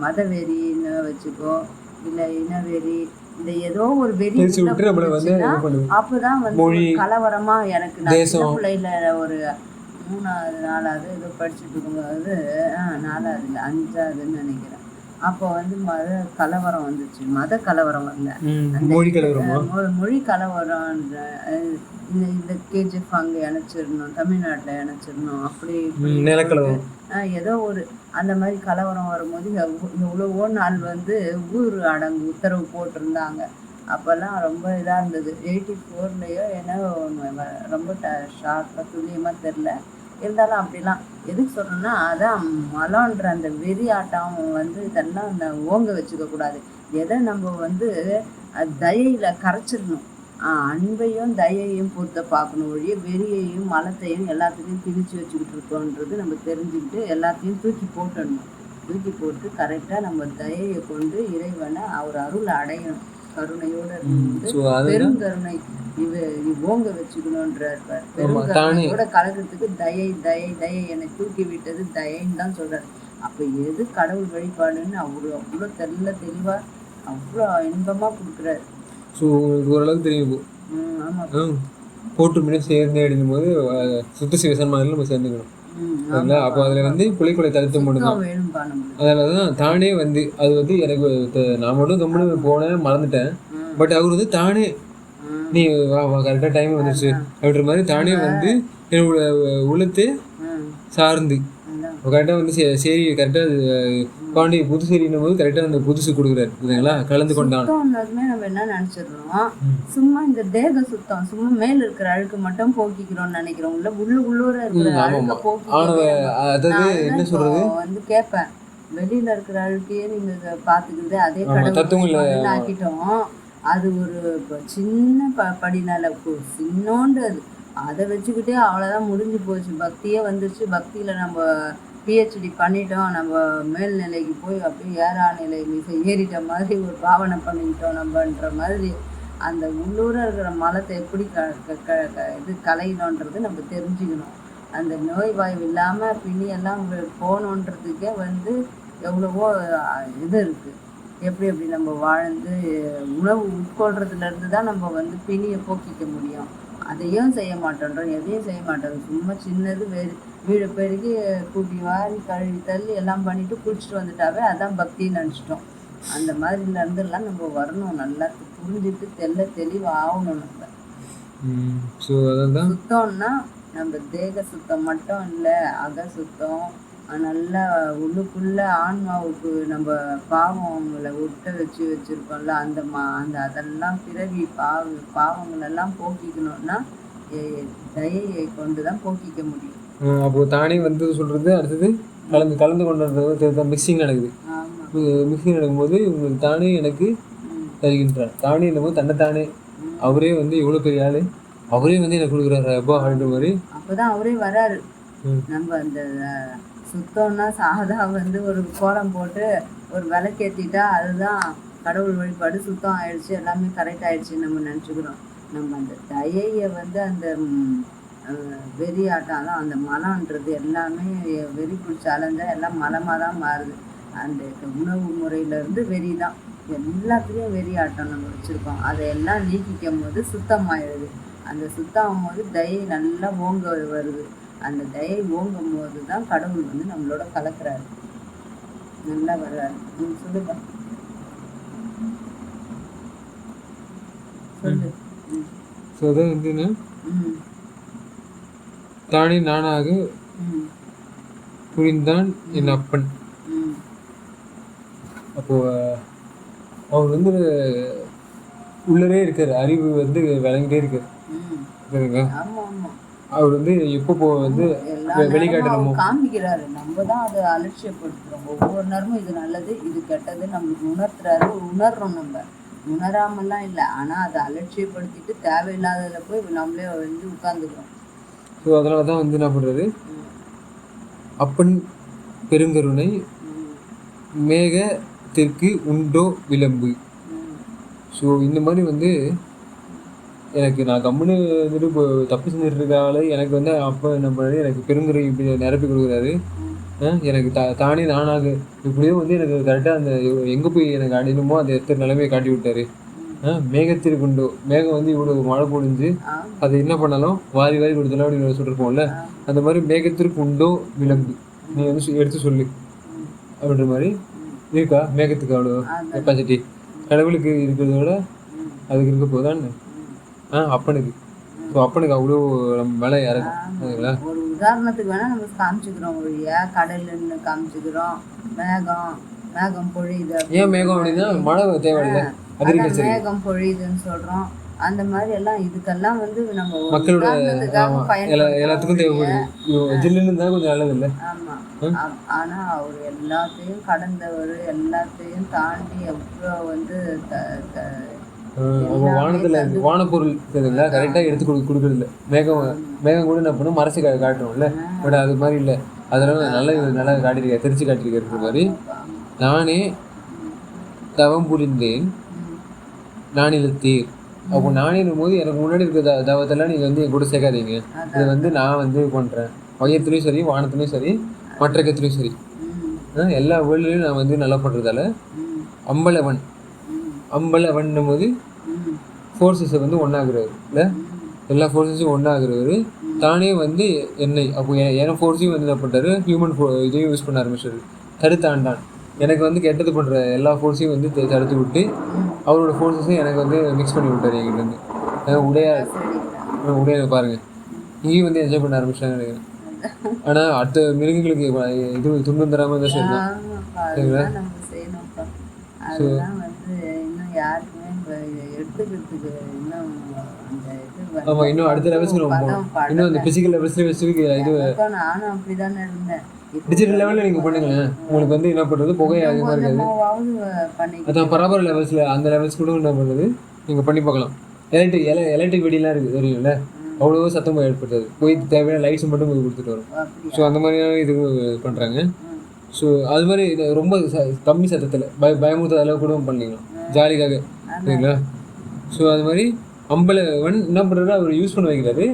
B: மதவெறின்னு வச்சுக்கோ, இல்லை இனவெறி, இந்த ஏதோ ஒரு வெறி அப்பதான் வந்து கலவரமா. எனக்கு நான் பிள்ளையில ஒரு 3வது 4வது ஏதோ படிச்சுட்டு இருக்கும்போது 4வது இல்லை 5வதுன்னு நினைக்கிறேன். அப்போ வந்து கலவரம் வந்துச்சு. மத கலவரம் வரல, மொழி கலவரம். இந்த கேஜிஎஃப் அங்கே இணைச்சிடணும், தமிழ்நாட்டில் இணைச்சிடணும், அப்படி ஏதோ ஒரு அந்த மாதிரி கலவரம் வரும்போது எவ்வளவோ நாள் வந்து ஊர் அடங்கு உத்தரவு போட்டிருந்தாங்க. அப்போல்லாம் ரொம்ப இதாக இருந்தது. 84லையோ ஏன்னா ரொம்ப ஷார்ப்பாக துல்லியமாக தெரில, இருந்தாலும் அப்படிலாம் எதுக்கு சொல்கிறேன்னா அதான் மலன்ற அந்த வெறி ஆட்டம் வந்து இதெல்லாம் ஓங்க வச்சுக்கக்கூடாது. எதை நம்ம வந்து தயையில் கரைச்சிடணும், அன்பையும் தயையும் பொறுத்த பார்க்கணும் ஒழிய வெறியையும் மலத்தையும் எல்லாத்துலேயும் திணிச்சு வச்சுக்கிட்டு இருக்கோன்றது நம்ம தெரிஞ்சுக்கிட்டு எல்லாத்தையும் தூக்கி போட்டுடணும். தூக்கி போட்டு கரெக்டாக நம்ம தயையை கொண்டு இறைவனை அவர் அருளை அடையணும். கருணையோட பெருங்கருணை இது ஓங்க வச்சுக்கணுன்றார். பெருங்கருணையோட கலக்கிறதுக்கு தயை தயை தயை என்னை தூக்கி விட்டது தயைன்னு தான் சொல்றாரு. அப்போ எது கடவுள் வழிபாடுன்னு அவ்வளோ தெளிவாக அவ்வளோ இன்பமாக கொடுக்குறாரு.
A: ஸோ ஓரளவுக்கு தெரியும். ஆமாம், போட்டு மீன் சேர்ந்து அடிக்கும் போது சுத்த சிவசன் மாதிரி நம்ம சேர்ந்துக்கணும். சரிங்களா? அப்போ அதில் வந்து புலிக்குலை தடுத்து மட்டும்தான். அதனால தான் தானே வந்து அது வந்து எனக்கு நான் மட்டும் கம்முன்னு போனேன் மறந்துட்டேன். பட் அவர் வந்து தானே நீ கரெக்டாக டைம் வந்துச்சு அப்படின்ற மாதிரி தானே வந்து என்னோட உள்ளத்தை சார்ந்து கரெக்டாக வந்து சரி கரெக்டாக பாண்டி புது சரின்னும் போது கரெக்டாக அந்த புதுசு கொடுக்குறாரு இல்லைங்களா, கலந்து கொண்டான்.
B: சுத்தம்னதுமே நம்ம என்ன நினைச்சிடுறோம், சும்மா இந்த தேக சுத்தம், சும்மா மேல இருக்கிற அழுக்கு மட்டும் போக்கிக்கிறோம்னு நினைக்கிறோம். இல்ல உள்ளூர இருக்கிற அழுக்க
A: அதாவது என்ன சொல்றது
B: வந்து கேட்பேன், வெளியில இருக்கிற அழுக்கையே நீங்க பாத்துக்கிறது அதே கடவுள் ஆக்கிட்டோம். அது ஒரு சின்ன படினால சின்னோண்டு அதை வச்சுக்கிட்டே அவ்வளோதான் முடிஞ்சு போச்சு. பக்தியே வந்துருச்சு. பக்தியில் நம்ம பிஹெச்டி பண்ணிட்டோம், நம்ம மேல்நிலைக்கு போய் அப்படியே ஏறா நிலை ஏறிட்ட மாதிரி ஒரு பாவனை பண்ணிக்கிட்டோம் நம்மன்ற மாதிரி. அந்த உள்ளூர இருக்கிற மலத்தை எப்படி இது கலையணுன்றது நம்ம தெரிஞ்சுக்கணும். அந்த நோய் வாய்வு இல்லாமல் பிணியெல்லாம் போகணுன்றதுக்கே வந்து எவ்வளவோ இது இருக்குது. எப்படி நம்ம வாழ்ந்து உணவு உட்கொள்றதுலேருந்து தான் நம்ம வந்து பிணியை போக்கிக்க முடியும். அதையும் செய்ய மாட்டோன்றோம், எதையும் செய்ய மாட்டோம். சும்மா சின்னது வீடு பெருகி கூட்டி வாரி கழுவி தள்ளி எல்லாம் பண்ணிட்டு குளிச்சுட்டு வந்துட்டாவே அதான் பக்தின்னு நினச்சிட்டோம். அந்த மாதிரிலேருந்துலாம் நம்ம வரணும், நல்லா புரிஞ்சுட்டு தெளிவாகணும். நம்ம சுத்தம்னா நம்ம தேக சுத்தம் மட்டும் இல்லை, அக சுத்தம். நல்லா உள்ளுக்குள்ள ஆன்மாவுக்கு நம்ம பாவங்களை விட்டு வச்சுருக்கோம்ல, அந்த அதெல்லாம் பிறவி பாவங்களெல்லாம் போக்கிக்கணும்னா தயையை கொண்டு தான் போக்கிக்க முடியும்.
A: அப்போ தானே வந்து சொல்றது அடுத்தது கலந்து கொண்டு மிக்சிங் நடக்குது. மிக்சிங் நடக்கும்போது உங்களுக்கு தானே எனக்கு தருகின்றார். தானே என்னமோ தன்னைத்தானே அவரே வந்து எவ்வளோ பெரிய ஆளு, அவரே வந்து எனக்கு கொடுக்குறாரு அப்பா அப்படின்ற மாதிரி.
B: அப்போதான் அவரே வராரு. நம்ம அந்த சுத்தம்னா சாதா வந்து ஒரு கோலம் போட்டு ஒரு விளக்கேற்றிட்டா அதுதான் கடவுள் வழிபாடு, சுத்தம் ஆயிடுச்சு, எல்லாமே கரெக்ட் ஆயிடுச்சுன்னு நம்ம நினச்சிக்கிறோம். நம்ம அந்த தயையை வந்து அந்த வெறி ஆட்டம் தான், அந்த மலம்ன்றது எல்லாமே வெறி பிடிச்ச அலைஞ்சால் எல்லாம் மலமாக தான் மாறுது. அந்த உணவு முறையிலேருந்து வெறி தான், எல்லாத்துலேயும் வெறி ஆட்டம் நம்ம வச்சுருக்கோம். அதையெல்லாம் நீக்கிக்கும் போது சுத்தமாயிடுது. அந்த சுத்தம் ஆகும் போது தயை நல்லா ஓங்க வருது. அந்த தயை ஓங்கும் போது தான் கடவுள் வந்து நம்மளோட கலக்கிறாரு, நல்லா வர்றாரு. சொல்லுப்பா, சொல்லு.
A: வந்து தானே நானாக புரிந்தான் என் அப்பன். அப்போ அவர் வந்து உள்ளரே இருக்காரு, அறிவு வந்து விளங்கிட்டே இருக்காரு. அவர் வந்து எப்போ வந்து வெளிக்காட்டணுமோ
B: காமிக்கிறாரு. நம்ம தான் அதை அலட்சியப்படுத்துறோம். ஒவ்வொரு நேரமும் இது நல்லது இது கெட்டது நம்மளுக்கு உணர்த்துறாரு. உணர்றோம், நம்ம உணராமலாம் இல்லை. ஆனால் அதை அலட்சியப்படுத்திட்டு தேவையில்லாததில் போய் நம்மளே வந்து உட்கார்ந்துக்கிறோம்.
A: ஸோ அதனால தான் வந்து என்ன பண்ணுறாரு, அப்பன் பெருங்கருணை மேகத்திற்கு உண்டோ விளம்பு. ஸோ இந்த மாதிரி வந்து எனக்கு நான் கம்முன்னு வந்துட்டு இப்போ தப்பு செஞ்சுட்டு இருக்கால எனக்கு வந்து அப்போ என்ன பண்ணுறது, எனக்கு பெருங்குறை இப்படி நிரப்பி கொடுக்குறாரு. எனக்கு தானே நானாக இப்படியோ வந்து எனக்கு கரெக்டாக அந்த எங்கே போய் எனக்கு அடையணுமோ அந்த எத்தனை நிலைமையை காட்டி விட்டாரு. மேகத்திற்கு உண்டோ, மேகம் வந்து இவ்வளோ மழை பொழிஞ்சு அது என்ன பண்ணாலும் வாரி கொடுத்தலாம் அப்படின்னு சொல்லிருப்போம்ல, அந்த மாதிரி மேகத்திற்கு உண்டோ விளம்பு, நீ வந்து எடுத்து சொல்லு அப்படின்ற மாதிரி இருக்கா. மேகத்துக்கு அவ்வளோ கெப்பாசிட்டி கடவுளுக்கு இருக்கிறத விட அதுக்கு இருக்க போதான்னு அப்பனுக்கு. ஸோ அப்பனுக்கு அவ்வளோ நம்ம மேலே இறக்கும். அதுங்களா
B: ஒரு உதாரணத்துக்கு வேணால் நம்ம காமிச்சுக்கிறோம், ஒழிய கடல்னு காமிச்சுக்கிறோம். மேகம் பொழியுது.
A: ஏன் மேகம் அப்படின்னா மழை தேவையில்லை,
B: மேகம் பொழியுதுன்னு சொல்கிறோம். அந்த மாதிரி எல்லாம் இதுக்கெல்லாம் வந்து நம்ம
A: மக்களோட எல்லாத்துக்கும் தேவைப்படுது. ஜில்லுன்னு இருந்தால் கொஞ்சம் நல்லது இல்லை.
B: ஆமாம். ஆனால் அவர் எல்லாத்தையும் கடந்தவர், எல்லாத்தையும் தாண்டி எவ்வளோ வந்து
A: வானத்துல வானப்பொருள் இருக்குதுங்களா கரெக்டாக எடுத்து கொடுக்குறது இல்லை. மேகம் கூட என்ன பண்ணும் மறைச்சு காட்டுறோம்ல, பட் அது மாதிரி இல்லை. அதெல்லாம் நல்லா காட்டியிருக்காரு, தெரிச்சு காட்டியிருக்காரு மாதிரி. நானே தவம் புரிந்தேன் நானிலத்தீர். அப்போ நானேன்னும் போது எனக்கு முன்னாடி இருக்க தவத்தெல்லாம் நீங்கள் வந்து என் கூட சேர்க்காதீங்க. இதை வந்து நான் வந்து பண்ணுறேன், மையத்துலேயும் சரி வானத்துலேயும் சரி மற்ற கத்துலேயும் சரி எல்லா வேர்ல்ட்லேயும் நான் வந்து நல்லா பண்ணுறதால அம்பலவன்னும் போது ஃபோர்ஸஸை வந்து ஒன்றாகிறாரு இல்லை, எல்லா ஃபோர்ஸஸும் ஒன்றாகிறவர் தானே வந்து என்னை. அப்போ என் ஃபோர்ஸையும் வந்து என்ன பண்ணுறாரு, ஹியூமன் இதையும் யூஸ் பண்ண ஆரம்பிச்சாரு. தடுத்தாண்டான், எனக்கு வந்து கெட்டது பண்ணுற எல்லா ஃபோர்ஸையும் வந்து தடுத்து விட்டு அவரோட ஃபோர்ஸஸையும் எனக்கு வந்து மிக்ஸ் பண்ணி விட்டார் என்கிட்ட வந்து. உடையா பாருங்கள், இங்கேயும் வந்து என்ஜாய் பண்ண ஆரம்பிச்சாங்க நினைக்கிறேன். ஆனால் அடுத்த மிருகங்களுக்கு இது துன்பம் தராமல் தான் செய்யணும்.
B: ஆமாப்பா, அதுதான் நம்ம செய்யணும்ப்பா. அதெல்லாம் வந்து இன்னும் யாருக்குமே இப்போ எடுத்துக்கிறதுக்கு இன்னும் அந்த இது
A: ஆமாம், இன்னும் அடுத்த லெவல்ஸ்க்கு நம்ம போகணும். இன்னும் அந்த ஃபிசிக்கல் லெவல்ஸ்லேயே வச்சுருக்கு இது.
B: நானும் அப்படிதானே இருந்தேன்.
A: டிஜிட்டல் லெவலில் நீங்கள் பண்ணுங்களேன், உங்களுக்கு வந்து என்ன பண்ணுறது புகை அதிகமாக இருக்காது. அதான் பராபர லெவல்ஸில் அந்த லெவல்ஸ் கூட என்ன பண்ணுறது நீங்கள் பண்ணி பார்க்கலாம். எலக்ட்ரிக் வெடிலாம் இருக்குது தெரியும்ல, அவ்வளோ சத்தமாக ஏற்படுத்தாது. போய் தேவையான லைட்ஸ் மட்டும் போய் கொடுத்துட்டு வரும். ஸோ அந்த மாதிரியான இது பண்ணுறாங்க. ஸோ அது மாதிரி இது ரொம்ப கம்மி சத்தத்தில் பயமுறுத்த அளவு கூட பண்ணிக்கலாம் ஜாலிக்காக, சரிங்களா? ஸோ அது மாதிரி அம்பலவன் என்ன பண்ணுறாரு, அவர் யூஸ் பண்ண வைக்கிறாரு,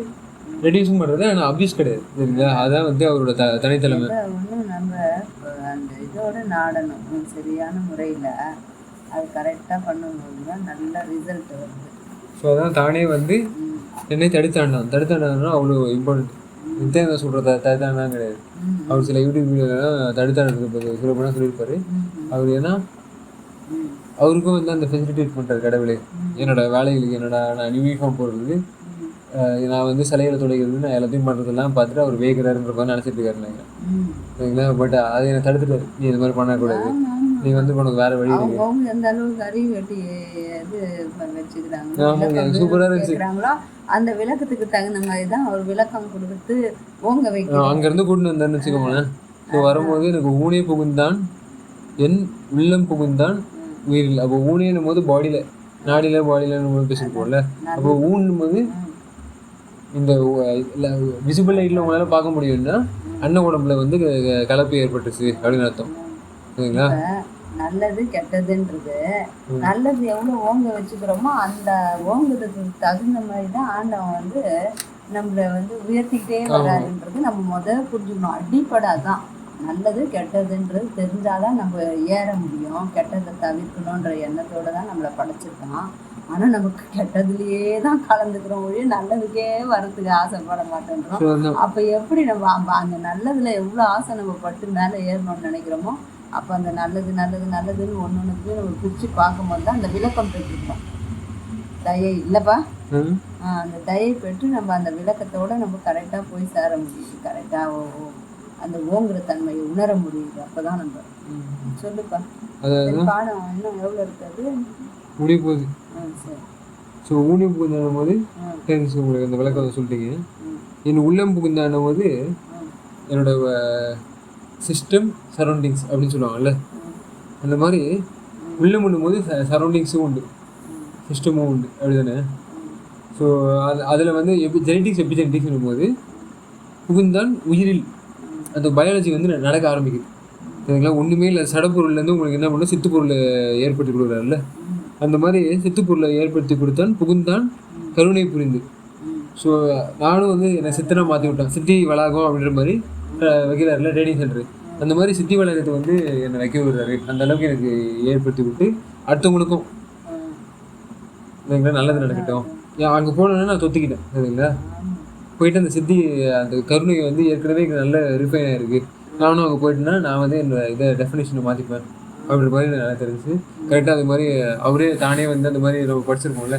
A: ரெடியூஸும் பண்ணுறது, ஆனால் அப்யூஸ் கிடையாது, சரிங்களா? அதான் வந்து அவரோட தனித்தலைமை.
B: ஒன்றும் நம்ம அந்த இதோட நாடணும் சரியான முறையில், அது கரெக்டாக பண்ணும்போது தான் நல்ல ரிசல்ட் வருது.
A: ஸோ அதான் தானே வந்து என்னை தடுத்தாண்டான்னா அவ்வளோ இம்பார்ட்டன்ட். என்ன சொல்கிறது, தடுத்தாண்டான் கிடையாது. அவர் சில யூடியூப் வீடியோலாம் தடுத்தாண்டது சுலபமாக சொல்லியிருப்பாரு. அவர் ஏன்னா அவருக்கும் வந்து அந்த ஃபெசிலிட்டேட் பண்ணுறாரு கடவுளே. என்னோட வேலைகளுக்கு நான் யூனிஃபார்ம் போடுறது, நான் வந்து சிலைகளை துடைக்கிறது, நான் எல்லாத்தையும் பண்ணுறதெல்லாம் பார்த்துட்டு அவர் வேகிறாருன்ற மாதிரி நினச்சிட்டு இருக்காரு நினைக்கிறேன், சரிங்களா? பட் அதை என்னை தடுத்துட்டாரு, நீ இது மாதிரி பண்ணக்கூடாது, நீ வந்து உனக்கு வேறு வழி இருக்கு.
B: எந்த அளவுக்கு அறிவு வெட்டி இது வச்சுக்கிறாங்க,
A: ஆமாம், சூப்பராக இருந்துச்சு.
B: அந்த விளக்கத்துக்கு தகுந்த மாதிரி தான் அவர் விளக்கம் கொடுத்து ஓங்க வைக்க.
A: அங்கேருந்து கூட்டின்னு வந்தான்னு வச்சுக்கோங்களேன். ஸோ வரும்போது எனக்கு ஊனே புகுந்தான் என் உள்ளம் புகுந்தான் உயிரில். அப்போ ஊனேன்னும் போது பாடியில் பாடியில் பேசிருப்போம்ல, அப்போ ஊன்னும் போது இந்த விசிபிள் லைட்டில் உங்களால் பார்க்க முடியும்னா அன்ன உடம்புல வந்து கலப்பு ஏற்பட்டுச்சு அப்படின்னு அர்த்தம், சரிங்களா?
B: நல்லது கெட்டதுன்றது, நல்லது எவ்வளோ ஓங்க வச்சுக்கிறோமோ அந்த ஓங்குறதுக்கு தகுந்த மாதிரி தான் ஆண்டவன் வந்து நம்மளை வந்து உயர்த்திக்கிட்டே வராதுன்றது நம்ம புரிஞ்சுக்கணும். அடிப்படை தான் நல்லது கெட்டதுன்றது தெரிஞ்சாதான் நம்ம ஏற முடியும். கெட்டதை தவிர்க்கணுன்ற எண்ணத்தோடு தான் நம்மளை படைச்சிருக்கான். ஆனால் நமக்கு கெட்டதுலேயே தான் கலந்துக்கிறோம் ஒழிய நல்லதுக்கே வரத்துக்கு ஆசைப்பட மாட்டேன்றோம். அப்போ எப்படி நம்ம அந்த நல்லதில் எவ்வளோ ஆசை நம்ம பட்டு மேலே ஏறணும்னு நினைக்கிறோமோ, அப்போ அந்த நல்லதுன்னு ஒன்றுக்கு நம்ம பிரித்து பார்க்கும்போது தான் அந்த விளக்கம் பெற்றுக்கிறோம். தயை இல்லைப்பா, அந்த தயை பெற்று நம்ம அந்த விளக்கத்தோடு நம்ம கரெக்டாக போய் சேர முடியுது. கரெக்டாக அந்த ஓங்குற தன்மையை உணர முடியுது. அப்போ தான் நம்ம சொல்லுப்பா, பாடம் இன்னும் எவ்வளோ இருக்காது
A: முடிய போகுது.
B: சரி.
A: ஸோ ஊனி புகுந்தாடும் போது உங்களுக்கு அந்த விளக்கத்தை சொல்லிட்டீங்க. என் உள்ளம் புகுந்தாடும் போது என்னோட சிஸ்டம் சரௌண்டிங்ஸ் அப்படின்னு சொல்லுவாங்கல்ல, அந்த மாதிரி உள்ளம் பண்ணும்போது சரௌண்டிங்ஸும் உண்டு, சிஸ்டமும் உண்டு, அப்படி தானே? ஸோ அதில் வந்து எபிஜெனட்டிக்ஸ் போது புகுந்தான் உயிரில் அந்த பயாலஜி வந்து நடக்க ஆரம்பிக்குது, சரிங்களா? ஒன்றுமே இல்லை, சடப்பொருள்லேருந்து உங்களுக்கு என்ன பண்ணணும், சித்துப்பொருளை ஏற்படுத்தி கொடுக்குறாருல்ல, அந்த மாதிரி சித்துப்பொருளை ஏற்படுத்தி கொடுத்தான் புகுந்தான் கருணை புரிந்து. ஸோ நானும் வந்து என்னை சித்தனை மாற்றி விட்டேன், சித்தி வளாகம் அப்படின்ற மாதிரி வைக்கிறாருல ட்ரைனிங் சென்டரு, அந்த மாதிரி சித்தி வளாகத்தை வந்து என்னை வைக்க விடுறாரு. அந்த அளவுக்கு எனக்கு ஏற்படுத்தி விட்டு அடுத்தவங்களுக்கும் சரிங்களா நல்லது நடக்கட்டும். அங்கே போனோன்னா நான் தொத்திக்கிட்டேன், சரிங்களா? போயிட்டு அந்த சித்தி அந்த கருணை வந்து ஏற்கனவே நல்ல ரிஃபைன் ஆகிருக்கு. நானும் அங்கே போயிட்டேன்னா நான் வந்து என்னோட இதை டெஃபினேஷனை மாற்றிப்பேன் அப்படின்ற மாதிரி நல்லா தெரிஞ்சு கரெக்டாக அது மாதிரி அவரே தானே வந்து அந்த மாதிரி நம்ம படிச்சிருக்கோம்ல,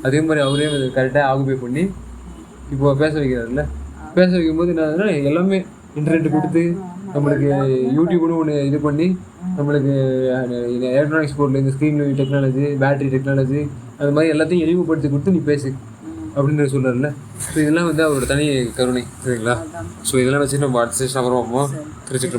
A: அதே மாதிரி அவரே கரெக்டாக ஆகுபை பண்ணி இப்போ பேச வைக்கிறாருல்ல. பேச வைக்கும்போது என்ன எல்லாமே இன்டர்நெட் கொடுத்து நம்மளுக்கு யூடியூப்னு ஒன்று இது பண்ணி நம்மளுக்கு எலக்ட்ரானிக்ஸ் பொருள், இந்த ஸ்க்ரீன் டெக்னாலஜி, பேட்டரி டெக்னாலஜி, அது மாதிரி எல்லாத்தையும் எளிவுபடுத்தி கொடுத்து நீ பேசு அப்படின்னு சொல்கிறாருல்ல. ஸோ இதெல்லாம் வந்து அவரோட தனி கருணை, சரிங்களா? ஸோ இதெல்லாம் வச்சு நம்ம அடுத்த செஷன் அப்புறம் திருச்சிட்டு